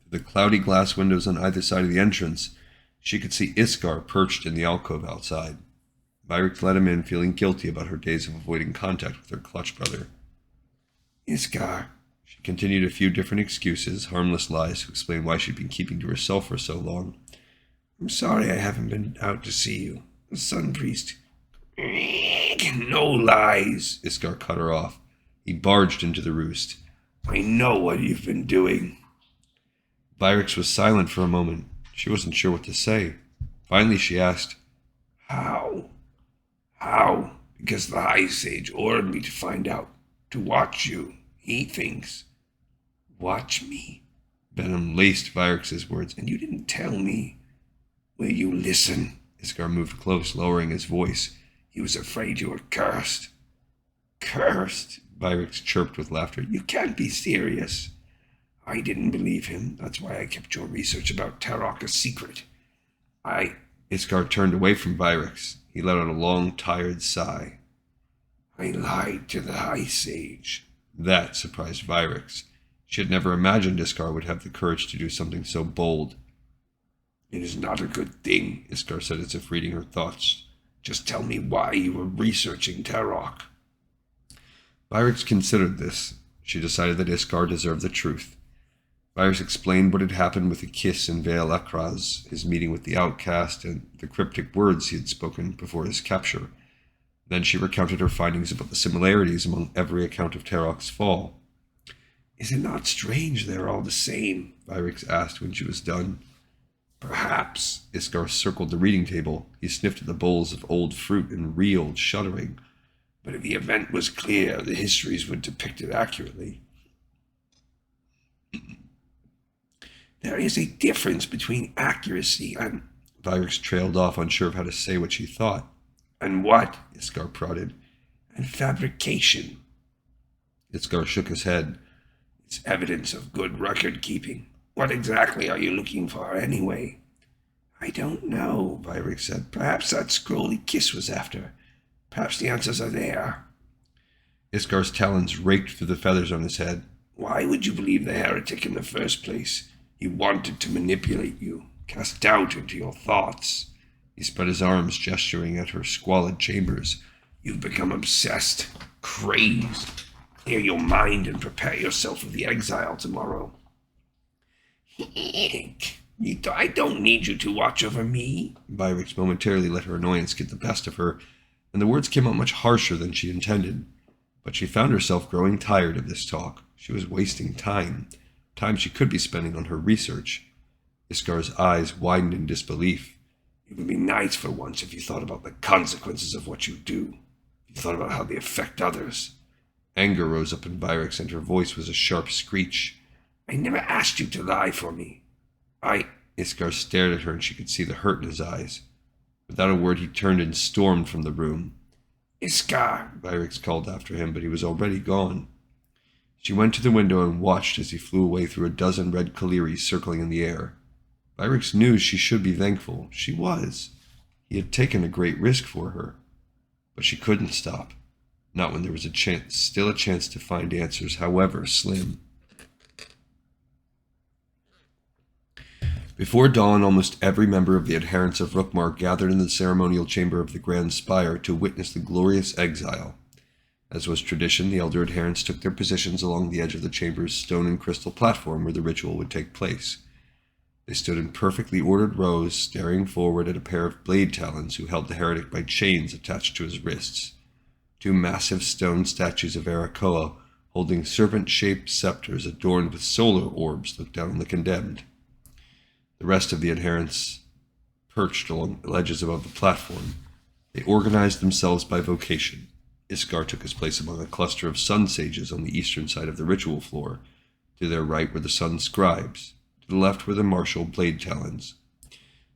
[SPEAKER 1] Through the cloudy glass windows on either side of the entrance, she could see Iskar perched in the alcove outside. Vyrix let him in, feeling guilty about her days of avoiding contact with her clutch brother.
[SPEAKER 2] Iskar.
[SPEAKER 1] She continued a few different excuses, harmless lies to explain why she'd been keeping to herself for so long.
[SPEAKER 2] I'm sorry I haven't been out to see you. The Sun Priest. No lies,
[SPEAKER 1] Iskar cut her off. He barged into the roost.
[SPEAKER 2] I know what you've been doing.
[SPEAKER 1] Vyrix was silent for a moment. She wasn't sure what to say. Finally, she asked,
[SPEAKER 2] How? How? Because the High Sage ordered me to find out. To watch you. He thinks. Watch me?
[SPEAKER 1] Venom laced Vyrix's words.
[SPEAKER 2] And you didn't tell me. Will you listen?
[SPEAKER 1] Iskar moved close, lowering his voice.
[SPEAKER 2] He was afraid you were cursed. Cursed?
[SPEAKER 1] Vyrix chirped with laughter.
[SPEAKER 2] You can't be serious. I didn't believe him. That's why I kept your research about Tarok a secret.
[SPEAKER 1] Iskar turned away from Vyrix. He let out a long, tired sigh.
[SPEAKER 2] I lied to the High Sage.
[SPEAKER 1] That surprised Vyrix. She had never imagined Iskar would have the courage to do something so bold.
[SPEAKER 2] It is not a good thing,
[SPEAKER 1] Iskar said as if reading her thoughts.
[SPEAKER 2] Just tell me why you were researching Tarok.
[SPEAKER 1] Vyrix considered this. She decided that Iskar deserved the truth. Vyrix explained what had happened with the kiss in Vale Ekraz, his meeting with the Outcast, and the cryptic words he had spoken before his capture. Then she recounted her findings about the similarities among every account of Tarok's fall.
[SPEAKER 2] Is it not strange they're all the same?
[SPEAKER 1] Vyrix asked when she was done.
[SPEAKER 2] Perhaps.
[SPEAKER 1] Iskar circled the reading table. He sniffed at the bowls of old fruit and reeled, shuddering.
[SPEAKER 2] But if the event was clear, the histories would depict it accurately. There is a difference between accuracy and...
[SPEAKER 1] Vyrix trailed off, unsure of how to say what she thought.
[SPEAKER 2] And what?
[SPEAKER 1] Iskar prodded.
[SPEAKER 2] And fabrication.
[SPEAKER 1] Iskar shook his head.
[SPEAKER 2] It's evidence of good record-keeping. What exactly are you looking for, anyway? I don't know, Vyrix said. Perhaps that scrolly kiss was after. Perhaps the answers are there.
[SPEAKER 1] Iskar's talons raked through the feathers on his head.
[SPEAKER 2] Why would you believe the heretic in the first place? He wanted to manipulate you, cast doubt into your thoughts.
[SPEAKER 1] He spread his arms, gesturing at her squalid chambers.
[SPEAKER 2] You've become obsessed, crazed. Clear your mind and prepare yourself for the exile tomorrow. I don't need you to watch over me.
[SPEAKER 1] Vyrix momentarily let her annoyance get the best of her, and the words came out much harsher than she intended. But she found herself growing tired of this talk. She was wasting time she could be spending on her research. Iskar's eyes widened in disbelief.
[SPEAKER 2] It would be nice for once if you thought about the consequences of what you do. If you thought about how they affect others.
[SPEAKER 1] Anger rose up in Vyrix, and her voice was a sharp screech.
[SPEAKER 2] I never asked you to lie for me.
[SPEAKER 1] Iskar stared at her, and she could see the hurt in his eyes. Without a word, he turned and stormed from the room.
[SPEAKER 2] Iskar!
[SPEAKER 1] Vyrix called after him, but he was already gone. She went to the window and watched as he flew away through a dozen red Kaliris circling in the air. Vyrix knew she should be thankful. She was. He had taken a great risk for her. But she couldn't stop. Not when there was still a chance to find answers, however slim. Before dawn, almost every member of the adherents of Rookmar gathered in the ceremonial chamber of the Grand Spire to witness the glorious exile. As was tradition, the elder adherents took their positions along the edge of the chamber's stone and crystal platform where the ritual would take place. They stood in perfectly ordered rows, staring forward at a pair of blade talons who held the heretic by chains attached to his wrists. Two massive stone statues of arrakoa, holding serpent-shaped scepters adorned with solar orbs, looked down on the condemned. The rest of the adherents perched along the ledges above the platform. They organized themselves by vocation. Iskar took his place among a cluster of sun sages on the eastern side of the ritual floor. To their right were the sun scribes. To the left were the martial blade talons.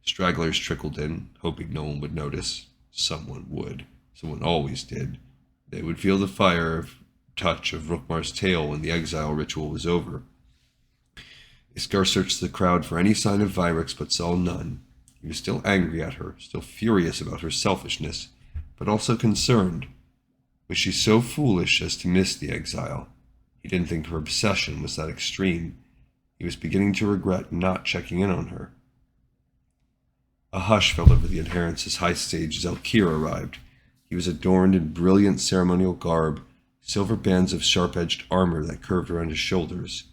[SPEAKER 1] Stragglers trickled in, hoping no one would notice. Someone would. Someone always did. They would feel the touch of Rukmar's tail when the exile ritual was over. Iskar searched the crowd for any sign of Vyrix, but saw none. He was still angry at her, still furious about her selfishness, but also concerned. Was she so foolish as to miss the exile? He didn't think her obsession was that extreme. He was beginning to regret not checking in on her. A hush fell over the adherents as High Sage Zelkir arrived. He was adorned in brilliant ceremonial garb, silver bands of sharp-edged armor that curved around his shoulders.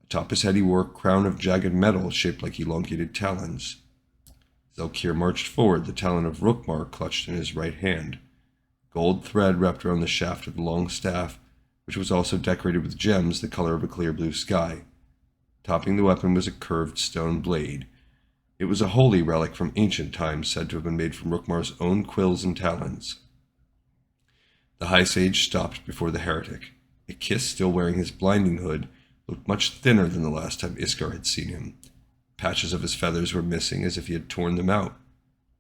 [SPEAKER 1] Atop his head he wore a crown of jagged metal shaped like elongated talons. Zelkir marched forward, the talon of Rukmar clutched in his right hand. Gold thread wrapped around the shaft of the long staff, which was also decorated with gems the color of a clear blue sky. Topping the weapon was a curved stone blade. It was a holy relic from ancient times, said to have been made from Rukmar's own quills and talons. The High Sage stopped before the heretic. Ikis, still wearing his blinding hood, looked much thinner than the last time Iskar had seen him. Patches of his feathers were missing, as if he had torn them out.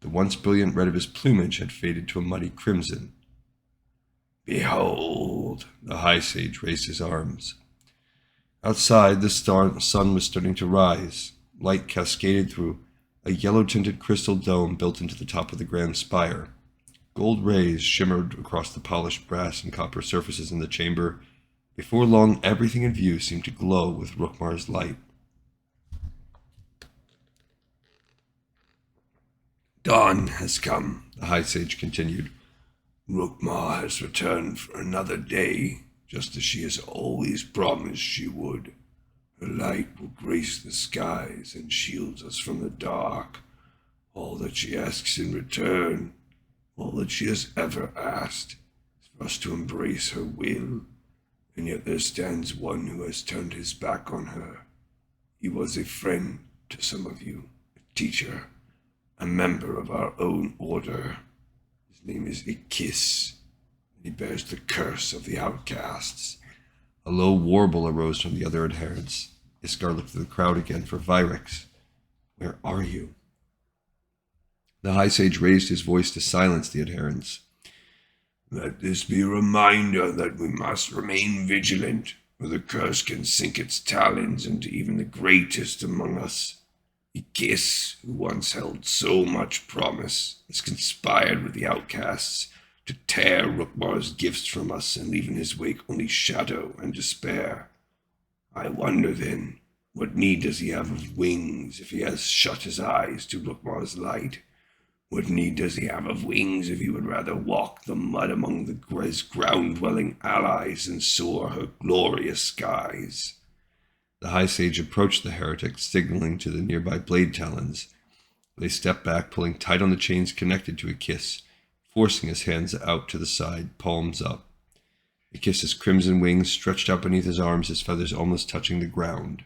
[SPEAKER 1] The once brilliant red of his plumage had faded to a muddy crimson.
[SPEAKER 2] "Behold!"
[SPEAKER 1] The High Sage raised his arms. Outside, the sun was starting to rise. Light cascaded through a yellow-tinted crystal dome built into the top of the grand spire. Gold rays shimmered across the polished brass and copper surfaces in the chamber. Before long, everything in view seemed to glow with Rukmar's light.
[SPEAKER 2] "Dawn has come,"
[SPEAKER 1] the High Sage continued.
[SPEAKER 2] "Rukmar has returned for another day, just as she has always promised she would. Her light will grace the skies and shield us from the dark. All that she asks in return, all that she has ever asked, is for us to embrace her will. And yet there stands one who has turned his back on her. He was a friend to some of you, a teacher, a member of our own order. His name is Ikis, and he bears the curse of the Outcasts."
[SPEAKER 1] A low warble arose from the other adherents. Iskar looked at the crowd again for Vyrix. "Where are you?" The High Sage raised his voice to silence the adherents.
[SPEAKER 2] "Let this be a reminder that we must remain vigilant, or the curse can sink its talons into even the greatest among us. Ikis, who once held so much promise, has conspired with the outcasts to tear Rukmar's gifts from us and leave in his wake only shadow and despair. I wonder, then, what need does he have of wings if he has shut his eyes to Rukmar's light? What need does he have of wings if he would rather walk the mud among his ground-dwelling allies and soar her glorious skies?"
[SPEAKER 1] The High Sage approached the heretic, signaling to the nearby blade talons. They stepped back, pulling tight on the chains connected to Ikis, forcing his hands out to the side, palms up. Ikis's crimson wings stretched out beneath his arms, his feathers almost touching the ground.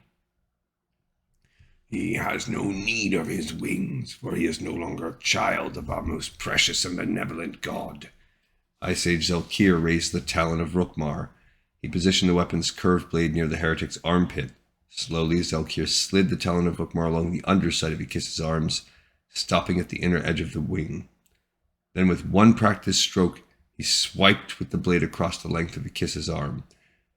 [SPEAKER 2] "He has no need of his wings, for he is no longer a child of our most precious and benevolent god."
[SPEAKER 1] High Sage Zelkir raised the talon of Rukmar. He positioned the weapon's curved blade near the heretic's armpit. Slowly, Zelkir slid the talon of Rukmar along the underside of Ikis's arms, stopping at the inner edge of the wing. Then, with one practiced stroke, he swiped with the blade across the length of Ikis's arm.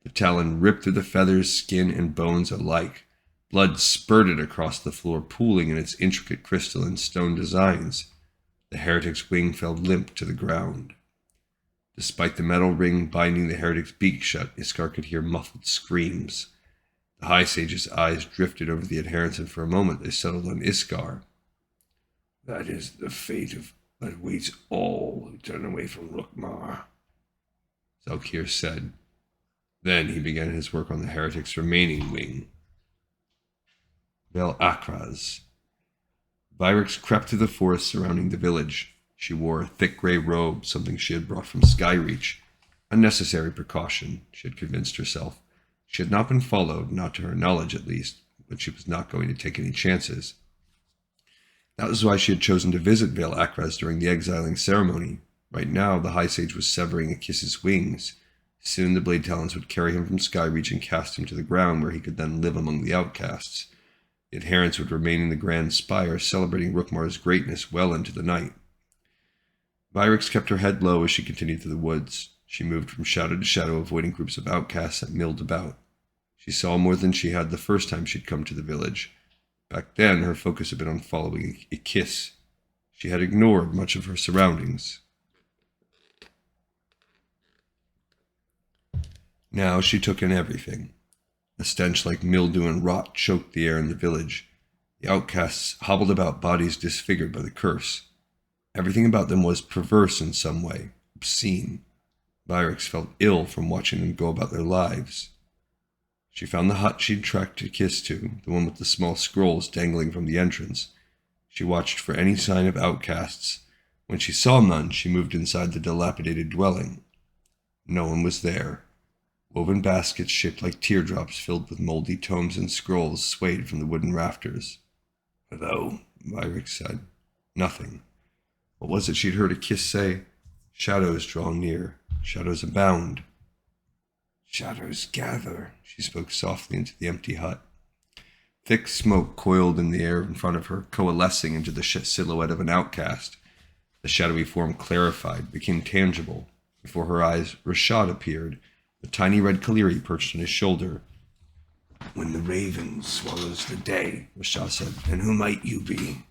[SPEAKER 1] The talon ripped through the feathers, skin, and bones alike. Blood spurted across the floor, pooling in its intricate crystal and stone designs. The heretic's wing fell limp to the ground. Despite the metal ring binding the heretic's beak shut, Iskar could hear muffled screams. The High Sage's eyes drifted over the adherents, and for a moment they settled on Iskar.
[SPEAKER 2] "That is the fate that awaits all who turn away from Rukmar,"
[SPEAKER 1] Zelkir said. Then he began his work on the heretic's remaining wing. Vel Akraz. Vyrix crept through the forest surrounding the village. She wore a thick gray robe, something she had brought from Skyreach. A necessary precaution, she had convinced herself. She had not been followed, not to her knowledge at least, but she was not going to take any chances. That was why she had chosen to visit Vel Akraz during the exiling ceremony. Right now, the High Sage was severing Akis's wings. Soon the Blade Talons would carry him from Skyreach and cast him to the ground, where he could then live among the outcasts. The adherents would remain in the Grand Spire, celebrating Rookmar's greatness well into the night. Vyrix kept her head low as she continued through the woods. She moved from shadow to shadow, avoiding groups of outcasts that milled about. She saw more than she had the first time she'd come to the village. Back then, her focus had been on following Akis. She had ignored much of her surroundings. Now she took in everything. A stench like mildew and rot choked the air in the village. The outcasts hobbled about, bodies disfigured by the curse. Everything about them was perverse in some way, obscene. Vyrix felt ill from watching them go about their lives. She found the hut she'd tracked Akis to, the one with the small scrolls dangling from the entrance. She watched for any sign of outcasts. When she saw none, she moved inside the dilapidated dwelling. No one was there. Woven baskets shaped like teardrops filled with moldy tomes and scrolls swayed from the wooden rafters. "Hello," Vyrix said. Nothing. What was it she'd heard Akis say? Shadows draw near. Shadows abound. "Shadows gather," she spoke softly into the empty hut. Thick smoke coiled in the air in front of her, coalescing into the silhouette of an outcast. The shadowy form clarified, became tangible. Before her eyes, Rashad appeared, the tiny red Kaleri perched on his shoulder. "When the raven swallows the day," Rashad said, "and who might you be?"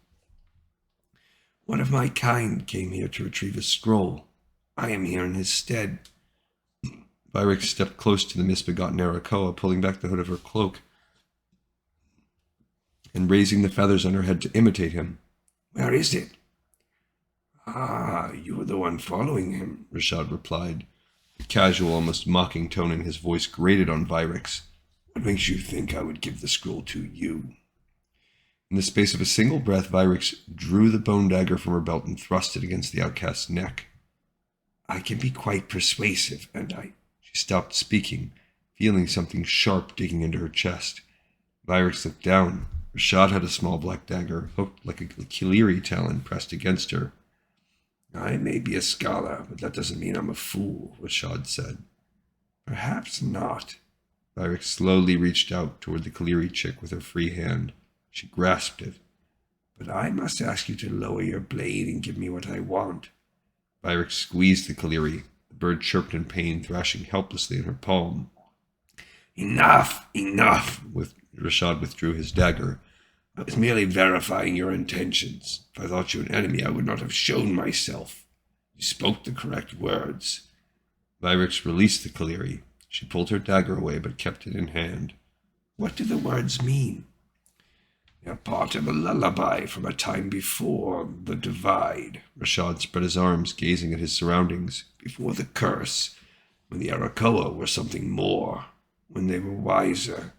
[SPEAKER 1] "One of my kind came here to retrieve a scroll. I am here in his stead." Vyrix stepped close to the misbegotten arrakoa, pulling back the hood of her cloak and raising the feathers on her head to imitate him. "Where is it?" "Ah, you were the one following him," Rashad replied. The casual, almost mocking tone in his voice grated on Vyrix. "What makes you think I would give the scroll to you?" In the space of a single breath, Vyrix drew the bone dagger from her belt and thrust it against the outcast's neck. "I can be quite persuasive, and She stopped speaking, feeling something sharp digging into her chest. Vyrix looked down. Rashad had a small black dagger, hooked like a Kaleri talon, pressed against her. "I may be a scholar, but that doesn't mean I'm a fool," Rashad said. "Perhaps not." Vyrix slowly reached out toward the Kaleri chick with her free hand. She grasped it. "But I must ask you to lower your blade and give me what I want." Vyrix squeezed the Kaleri. The bird chirped in pain, thrashing helplessly in her palm. "Enough! Enough!" Rashad withdrew his dagger. "I was merely verifying your intentions. If I thought you an enemy, I would not have shown myself. You spoke the correct words." Vyrix released the Kaleri. She pulled her dagger away, but kept it in hand. "What do the words mean?" "They're part of a lullaby from a time before the Divide." Rashad spread his arms, gazing at his surroundings. "Before the curse, when the arrakoa were something more, when they were wiser."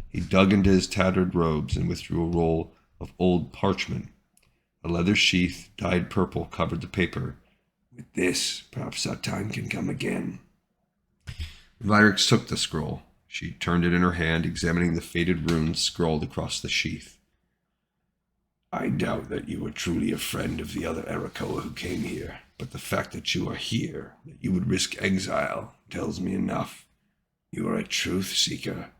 [SPEAKER 1] He dug into his tattered robes and withdrew a roll of old parchment. A leather sheath, dyed purple, covered the paper. "With this, perhaps that time can come again." Vyrix took the scroll. She turned it in her hand, examining the faded runes scrawled across the sheath. "I doubt that you were truly a friend of the other arrakoa who came here, but the fact that you are here, that you would risk exile, tells me enough. You are a truth seeker.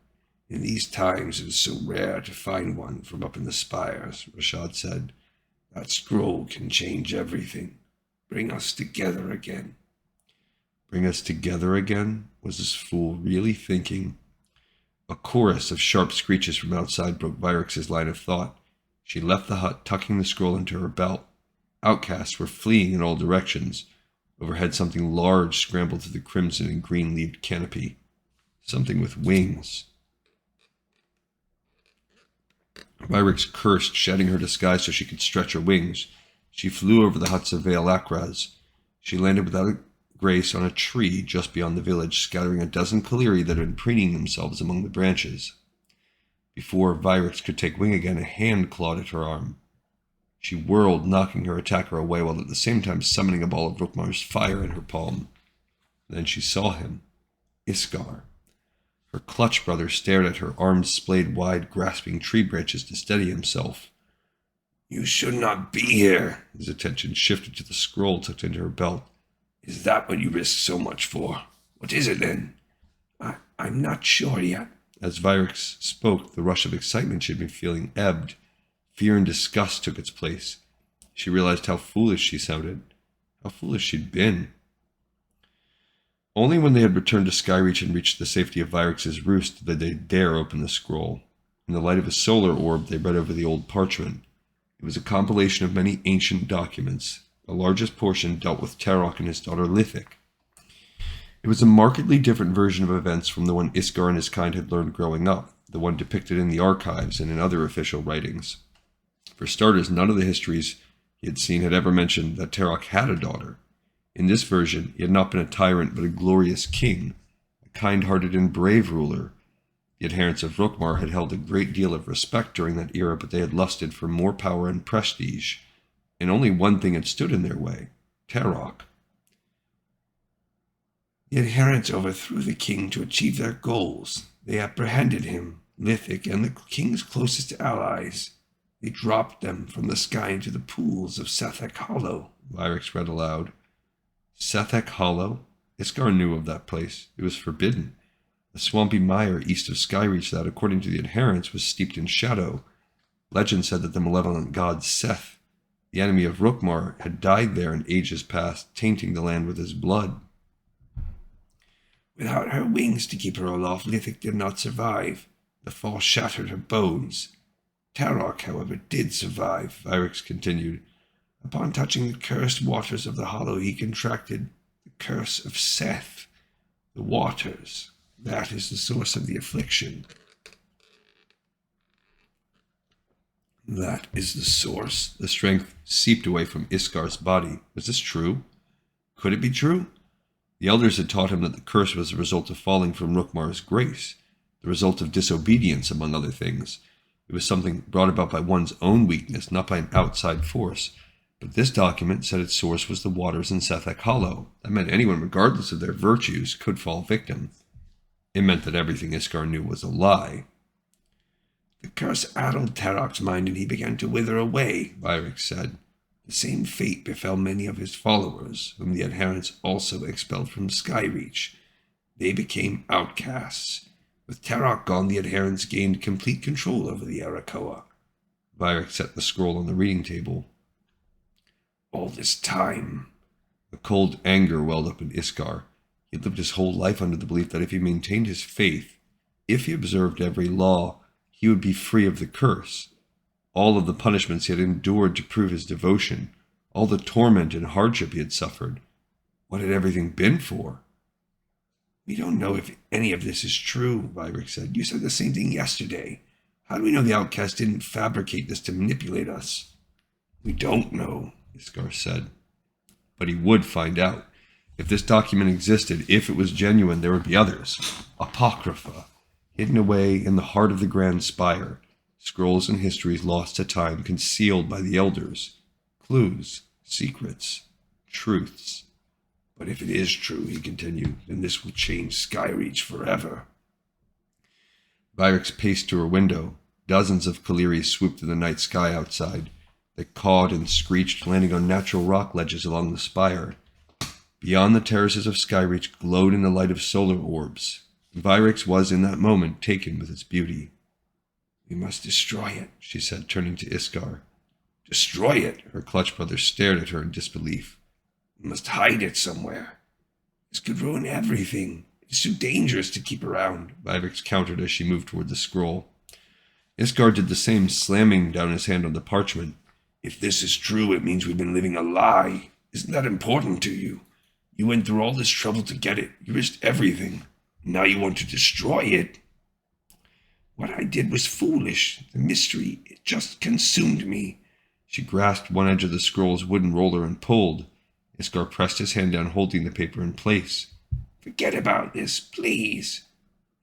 [SPEAKER 1] In these times it is so rare to find one from up in the spires," Rashad said. "That scroll can change everything. Bring us together again." Bring us together again? Was this fool really thinking? A chorus of sharp screeches from outside broke Vyrix's line of thought. She left the hut, tucking the scroll into her belt. Outcasts were fleeing in all directions. Overhead, something large scrambled through the crimson and green-leaved canopy. Something with wings. Vyrix cursed, shedding her disguise so she could stretch her wings. She flew over the huts of Vale Akraz. She landed without grace on a tree just beyond the village, scattering a dozen Kaleri that had been preening themselves among the branches. Before Vyrix could take wing again, a hand clawed at her arm. She whirled, knocking her attacker away, while at the same time summoning a ball of Rookmar's fire in her palm. Then she saw him. Iskar. Her clutch brother stared at her, arms splayed wide, grasping tree branches to steady himself. "You should not be here." His attention shifted to the scroll tucked into her belt.
[SPEAKER 2] Is that what you risked so much for? What is it then? I'm not sure yet.
[SPEAKER 1] As Vyrix spoke, the rush of excitement she had been feeling ebbed. Fear and disgust took its place. She realized how foolish she sounded, how foolish she'd been. Only when they had returned to Skyreach and reached the safety of Vyrix's roost did they dare open the scroll. In the light of a solar orb, they read over the old parchment. It was a compilation of many ancient documents. The largest portion dealt with Tarok and his daughter Lithic. It was a markedly different version of events from the one Iskar and his kind had learned growing up, the one depicted in the archives and in other official writings. For starters, none of the histories he had seen had ever mentioned that Tarok had a daughter. In this version, he had not been a tyrant but a glorious king, a kind-hearted and brave ruler. The adherents of Rukmar had held a great deal of respect during that era, but they had lusted for more power and prestige, and only one thing had stood in their way: Tarok.
[SPEAKER 2] The adherents overthrew the king to achieve their goals. They apprehended him, Lithic, and the king's closest allies. They dropped them from the sky into the pools of Sethek Hollow.
[SPEAKER 1] Vyrix read aloud. Sethek Hollow? Iskar knew of that place. It was forbidden. A swampy mire east of Skyreach that, according to the adherents, was steeped in shadow. Legend said that the malevolent god Seth, the enemy of Rukmar, had died there in ages past, tainting the land with his blood.
[SPEAKER 2] Without her wings to keep her aloft, Lithic did not survive. The fall shattered her bones. Tarok, however, did survive, Vyrix continued. Upon touching the cursed waters of the hollow, he contracted the curse of Seth. The waters, that is the source of the affliction.
[SPEAKER 1] That is the source. The strength seeped away from Iskar's body. Was this true? Could it be true? The elders had taught him that the curse was the result of falling from Rukmar's grace, the result of disobedience, among other things. It was something brought about by one's own weakness, not by an outside force. But this document said its source was the waters in Sethek Hollow. That meant anyone, regardless of their virtues, could fall victim. It meant that everything Iskar knew was a lie.
[SPEAKER 2] The curse addled Tarok's mind, and he began to wither away, Vyrix said. The same fate befell many of his followers, whom the adherents also expelled from Skyreach. They became outcasts. With Tarok gone, the adherents gained complete control over the arrakoa.
[SPEAKER 1] Vyrix set the scroll on the reading table.
[SPEAKER 2] All this time.
[SPEAKER 1] A cold anger welled up in Iskar. He had lived his whole life under the belief that if he maintained his faith, if he observed every law, he would be free of the curse. All of the punishments he had endured to prove his devotion, all the torment and hardship he had suffered. What had everything been for?
[SPEAKER 2] We don't know if any of this is true, Vyrix said. You said the same thing yesterday. How do we know the Outcast didn't fabricate this to manipulate us? We don't know,
[SPEAKER 1] Iskar said. But he would find out. If this document existed, if it was genuine, there would be others. Apocrypha, hidden away in the heart of the Grand Spire. Scrolls and histories lost to time, concealed by the elders. Clues, secrets, truths.
[SPEAKER 2] But if it is true, he continued, then this will change Skyreach forever.
[SPEAKER 1] Vyrix paced to her window. Dozens of Kaliri swooped through the night sky outside. They cawed and screeched, landing on natural rock ledges along the spire. Beyond the terraces of Skyreach glowed in the light of solar orbs. Vyrix was in that moment taken with its beauty.
[SPEAKER 2] We must destroy it, she said, turning to Iskar.
[SPEAKER 1] Destroy it? Her clutch brother stared at her in disbelief.
[SPEAKER 2] We must hide it somewhere. This could ruin everything. It's too dangerous to keep around,
[SPEAKER 1] Vyrix countered as she moved toward the scroll. Iskar did the same, slamming down his hand on the parchment.
[SPEAKER 2] If this is true, it means we've been living a lie. Isn't that important to you? You went through all this trouble to get it. You risked everything. Now you want to destroy it. What I did was foolish. The mystery, it just consumed me.
[SPEAKER 1] She grasped one edge of the scroll's wooden roller and pulled. Iskar pressed his hand down, holding the paper in place.
[SPEAKER 2] Forget about this, please.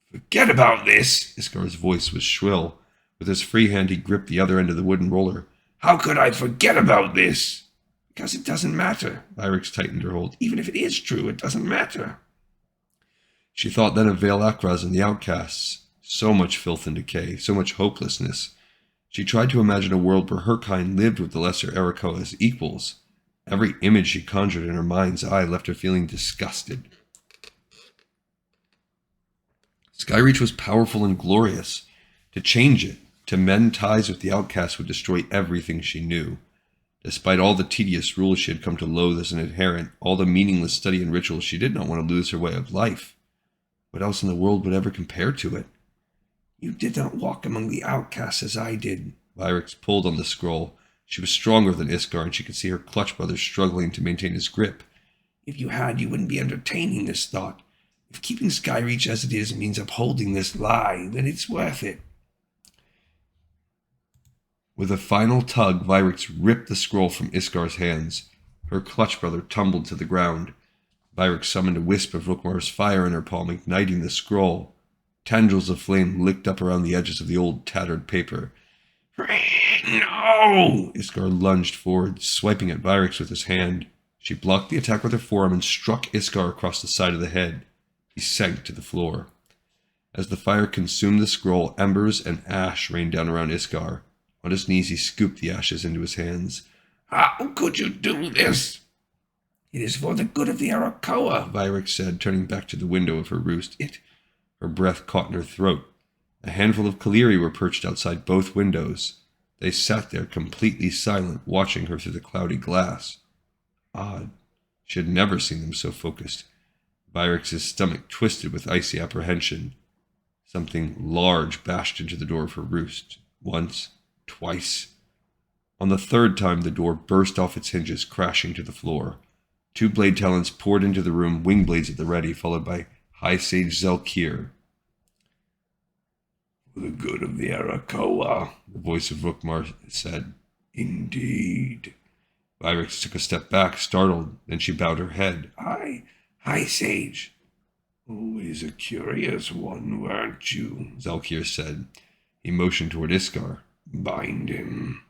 [SPEAKER 2] Forget about this.
[SPEAKER 1] Iskar's voice was shrill. With his free hand, he gripped the other end of the wooden roller.
[SPEAKER 2] How could I forget about this? Because it doesn't matter.
[SPEAKER 1] Vyrix tightened her hold.
[SPEAKER 2] Even if it is true, it doesn't matter.
[SPEAKER 1] She thought then of Vale Akraz and the Outcasts. So much filth and decay, so much hopelessness. She tried to imagine a world where her kind lived with the lesser arrakoa as equals. Every image she conjured in her mind's eye left her feeling disgusted. Skyreach was powerful and glorious. To change it, to mend ties with the Outcast would destroy everything she knew. Despite all the tedious rules she had come to loathe as an adherent, all the meaningless study and rituals, she did not want to lose her way of life. What else in the world would ever compare to it?
[SPEAKER 2] You did not walk among the outcasts as I did.
[SPEAKER 1] Vyrix pulled on the scroll. She was stronger than Iskar, and she could see her clutch brothers struggling to maintain his grip.
[SPEAKER 2] If you had, you wouldn't be entertaining this thought. If keeping Skyreach as it is means upholding this lie, then it's worth it.
[SPEAKER 1] With a final tug, Vyrix ripped the scroll from Iskar's hands. Her clutch brother tumbled to the ground. Vyrix summoned a wisp of Rookmar's fire in her palm, igniting the scroll. Tendrils of flame licked up around the edges of the old, tattered paper.
[SPEAKER 2] No!
[SPEAKER 1] Iskar lunged forward, swiping at Vyrix with his hand. She blocked the attack with her forearm and struck Iskar across the side of the head. He sank to the floor. As the fire consumed the scroll, embers and ash rained down around Iskar. On his knees, he scooped the ashes into his hands.
[SPEAKER 2] How could you do this? It is for the good of the arrakoa,
[SPEAKER 1] Vyrix said, turning back to the window of her roost. Her breath caught in her throat. A handful of Kaleri were perched outside both windows. They sat there completely silent, watching her through the cloudy glass. Odd. She had never seen them so focused. Vyrix's stomach twisted with icy apprehension. Something large bashed into the door of her roost. Once, twice. On the third time, the door burst off its hinges, crashing to the floor. 2 blade talons poured into the room, wing blades at the ready, followed by High Sage Zelkir.
[SPEAKER 2] For the good of the arrakoa,
[SPEAKER 1] the voice of Rookmar said.
[SPEAKER 2] Indeed.
[SPEAKER 1] Vyrix took a step back, startled. Then she bowed her head.
[SPEAKER 2] High Sage. Always a curious one, weren't you?
[SPEAKER 1] Zelkir said. He motioned toward Iskar.
[SPEAKER 2] Bind him.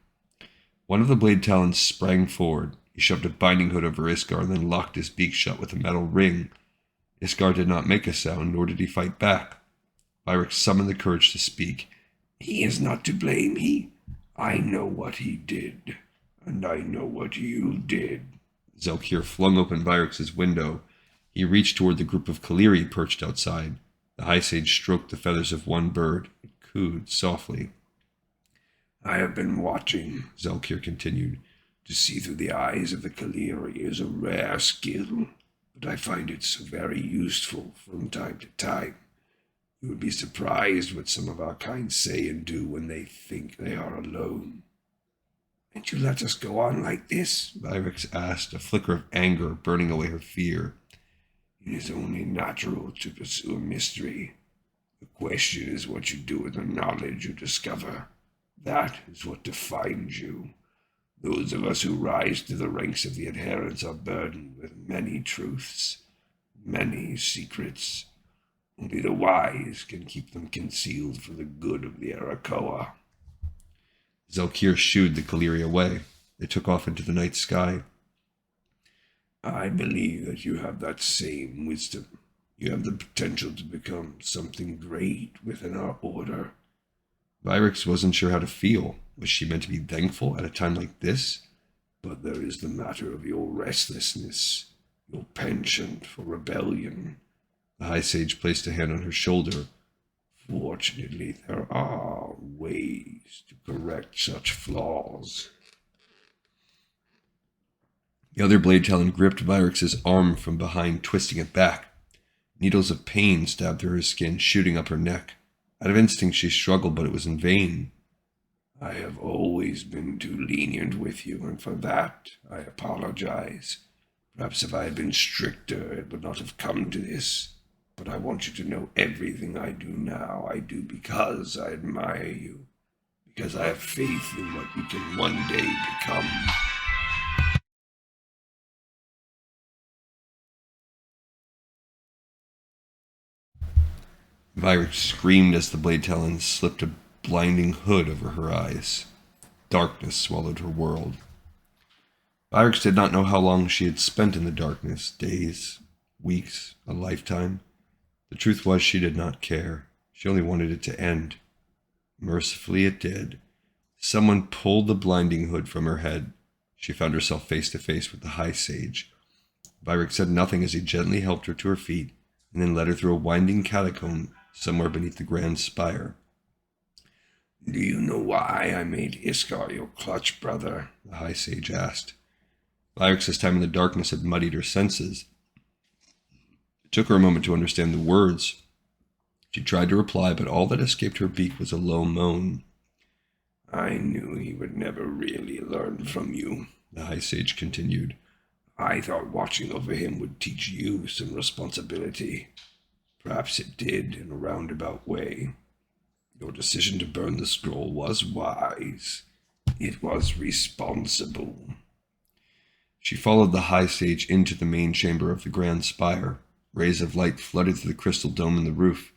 [SPEAKER 1] One of the blade talons sprang forward. He shoved a binding hood over Iskar and then locked his beak shut with a metal ring. Iskar did not make a sound, nor did he fight back. Vyrix summoned the courage to speak.
[SPEAKER 2] He is not to blame. I know what he did, and I know what you did.
[SPEAKER 1] Zelkir flung open Vyrix's window. He reached toward the group of Kaleri perched outside. The High Sage stroked the feathers of one bird. It cooed softly.
[SPEAKER 2] I have been watching, Zelkir continued. To see through the eyes of the Kaleri is a rare skill, but I find it so very useful from time to time. You would be surprised what some of our kind say and do when they think they are alone. Can't you let us go on like this?
[SPEAKER 1] Vyrix asked, a flicker of anger burning away her fear.
[SPEAKER 2] It is only natural to pursue a mystery. The question is what you do with the knowledge you discover. That is what defines you. Those of us who rise to the ranks of the adherents are burdened with many truths, many secrets. Only the wise can keep them concealed for the good of the arrakoa.
[SPEAKER 1] Zelkir shooed the Kaleri away. They took off into the night sky.
[SPEAKER 2] I believe that you have that same wisdom. You have the potential to become something great within our order.
[SPEAKER 1] Vyrix wasn't sure how to feel. Was she meant to be thankful at a time like this?
[SPEAKER 2] But there is the matter of your restlessness, your penchant for rebellion.
[SPEAKER 1] The High Sage placed a hand on her shoulder.
[SPEAKER 2] Fortunately, there are ways to correct such flaws.
[SPEAKER 1] The other blade talon gripped Vyrix's arm from behind, twisting it back. Needles of pain stabbed through her skin, shooting up her neck. Out of instinct, she struggled, but it was in vain.
[SPEAKER 2] I have always been too lenient with you, and for that I apologize. Perhaps if I had been stricter, it would not have come to this. But I want you to know everything I do now, I do because I admire you, because I have faith in what you can one day become.
[SPEAKER 1] Vyrix screamed as the blade talon slipped a blinding hood over her eyes. Darkness swallowed her world. Vyrix did not know how long she had spent in the darkness. Days, weeks, a lifetime. The truth was she did not care. She only wanted it to end. Mercifully it did. Someone pulled the blinding hood from her head. She found herself face to face with the High Sage. Vyrek said nothing as he gently helped her to her feet and then led her through a winding catacomb somewhere beneath the grand spire.
[SPEAKER 2] Do you know why I made Iskar your clutch, brother?
[SPEAKER 1] The High Sage asked. Vyrek's time in the darkness had muddied her senses. It took her a moment to understand the words. She tried to reply, but all that escaped her beak was a low moan.
[SPEAKER 2] I knew he would never really learn from you,
[SPEAKER 1] the High Sage continued.
[SPEAKER 2] I thought watching over him would teach you some responsibility. Perhaps it did in a roundabout way. Your decision to burn the scroll was wise. It was responsible.
[SPEAKER 1] She followed the High Sage into the main chamber of the grand spire. Rays of light flooded through the crystal dome in the roof.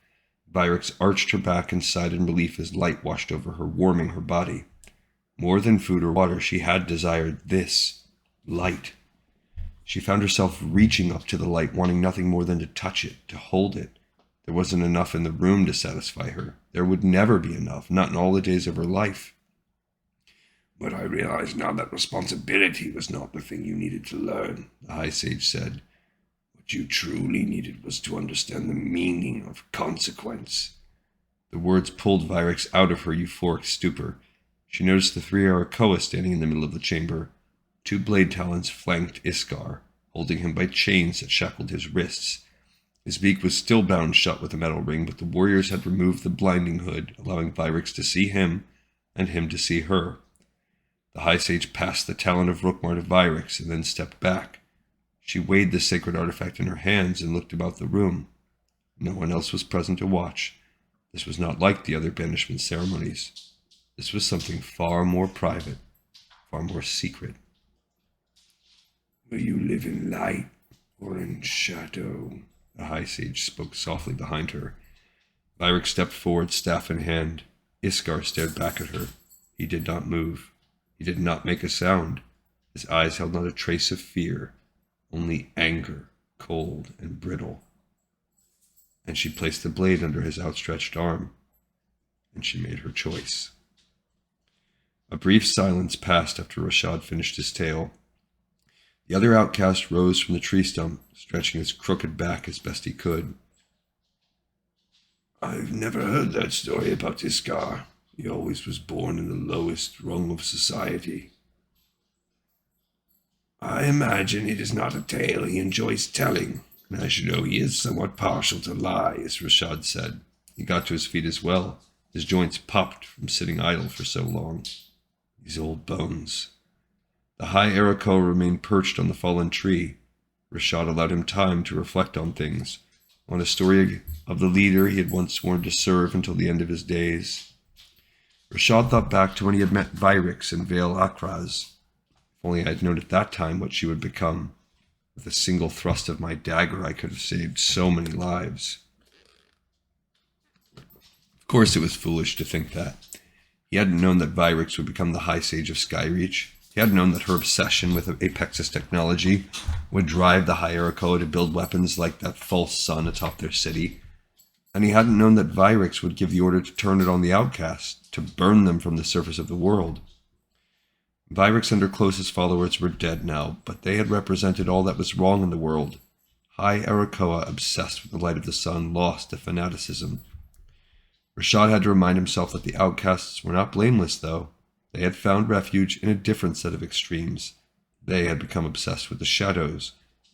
[SPEAKER 1] Vyrek arched her back and sighed in relief as light washed over her, warming her body. More than food or water, she had desired this, light. She found herself reaching up to the light, wanting nothing more than to touch it, to hold it. There wasn't enough in the room to satisfy her. There would never be enough, not in all the days of her life.
[SPEAKER 2] But I realize now that responsibility was not the thing you needed to learn, the High Sage said. What you truly needed was to understand the meaning of consequence.
[SPEAKER 1] The words pulled Vyrek out of her euphoric stupor. She noticed the 3 arrakoa standing in the middle of the chamber. 2 blade talons flanked Iskar, holding him by chains that shackled his wrists. His beak was still bound shut with a metal ring, but the warriors had removed the blinding hood, allowing Vyrek to see him and him to see her. The High Sage passed the talon of Rookmar to Vyrek and then stepped back. She weighed the sacred artifact in her hands and looked about the room. No one else was present to watch. This was not like the other banishment ceremonies. This was something far more private, far more secret.
[SPEAKER 2] Will you live in light or in shadow?
[SPEAKER 1] The High Sage spoke softly behind her. Vyrek stepped forward, staff in hand. Iskar stared back at her. He did not move. He did not make a sound. His eyes held not a trace of fear, only anger, cold and brittle. And she placed the blade under his outstretched arm, and she made her choice. A brief silence passed after Rashad finished his tale. The other outcast rose from the tree stump, stretching his crooked back as best he could.
[SPEAKER 2] I've never heard that story about Iskar. He always was born in the lowest rung of society. I imagine it is not a tale he enjoys telling, and as you know, he is somewhat partial to lies,
[SPEAKER 1] Rashad said. He got to his feet as well. His joints popped from sitting idle for so long. These old bones. The high arrakoa remained perched on the fallen tree. Rashad allowed him time to reflect on things, on a story of the leader he had once sworn to serve until the end of his days. Rashad thought back to when he had met Vyrek in Vale Akraz. If only I had known at that time what she would become. With a single thrust of my dagger, I could have saved so many lives. Of course, it was foolish to think that. He hadn't known that Vyrek would become the High Sage of Skyreach. He hadn't known that her obsession with Apex's technology would drive the High Arrakoa to build weapons like that false sun atop their city. And he hadn't known that Vyrek would give the order to turn it on the Outcast, to burn them from the surface of the world. Vyrek and her closest followers were dead now, but they had represented all that was wrong in the world. High Arrakoa, obsessed with the light of the sun, lost to fanaticism. Rashad had to remind himself that the Outcasts were not blameless, though. They had found refuge in a different set of extremes. They had become obsessed with the shadows,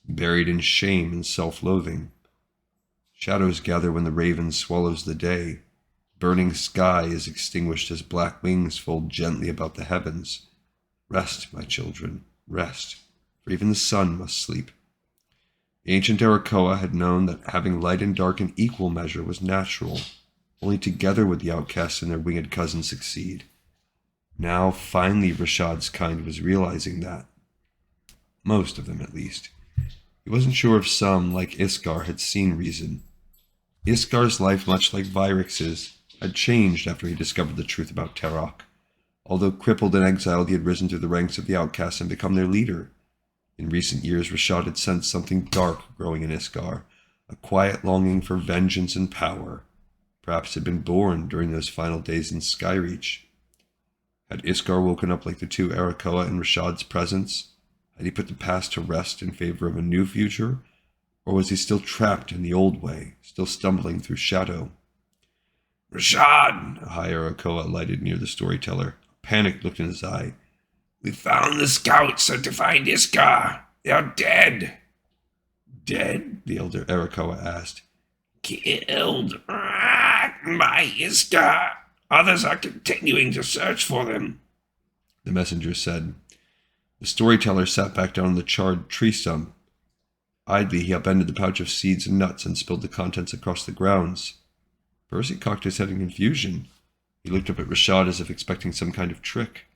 [SPEAKER 1] buried in shame and self-loathing. Shadows gather when the raven swallows the day. Burning sky is extinguished as black wings fold gently about the heavens. Rest, my children, rest, for even the sun must sleep. The ancient Arrakoa had known that having light and dark in equal measure was natural. Only together would the outcasts and their winged cousins succeed. Now, finally, Rashad's kind was realizing that. Most of them, at least. He wasn't sure if some, like Iskar, had seen reason. Iskar's life, much like Vyrek's, had changed after he discovered the truth about Terok. Although crippled and exiled, he had risen through the ranks of the outcasts and become their leader. In recent years, Rashad had sensed something dark growing in Iskar, a quiet longing for vengeance and power. Perhaps it had been born during those final days in Skyreach. Had Iskar woken up like the two Arrakoa in Rashad's presence? Had he put the past to rest in favor of a new future? Or was he still trapped in the old way, still stumbling through shadow?
[SPEAKER 2] Rashad!
[SPEAKER 1] A high Arrakoa lighted near the storyteller. A panic looked in his eye.
[SPEAKER 2] We found the scouts sent to find Iskar. They are dead.
[SPEAKER 1] Dead? The elder Arrakoa asked.
[SPEAKER 2] Killed by Iskar. Others are continuing to search for them,
[SPEAKER 1] the messenger said. The storyteller sat back down on the charred tree stump. Idly, he upended the pouch of seeds and nuts and spilled the contents across the grounds. Percy cocked his head in confusion. He looked up at Rashad as if expecting some kind of trick.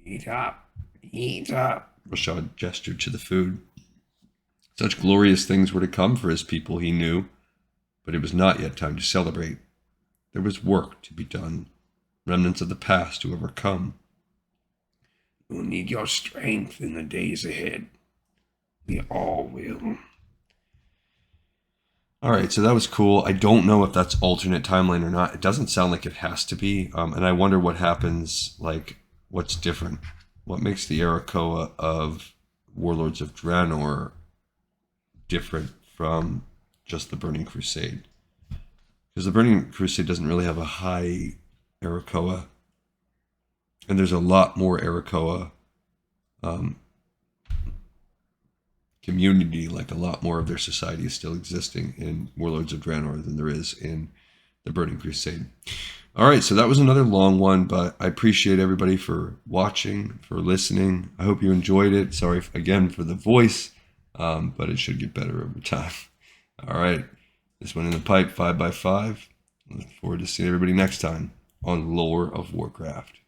[SPEAKER 2] Eat up, eat up.
[SPEAKER 1] Rashad gestured to the food. Such glorious things were to come for his people, he knew, but it was not yet time to celebrate. There was work to be done, remnants of the past to overcome.
[SPEAKER 2] You'll need your strength in the days ahead. We all will.
[SPEAKER 1] All right, so that was cool. I don't know if that's alternate timeline or not. It doesn't sound like it has to be, and I wonder what happens, like, what's different? What makes the Arrakoa of Warlords of Draenor different from just the Burning Crusade? Because the Burning Crusade doesn't really have a high Arrakoa, and there's a lot more Arrakoa community, like a lot more of their society is still existing in Warlords of Draenor than there is in the Burning Crusade. All right, so that was another long one, but I appreciate everybody for watching, for listening. I hope you enjoyed it. Sorry again for the voice, but it should get better over time. All right, this one in the pipe, 5x5. I look forward to seeing everybody next time on Lore of Warcraft.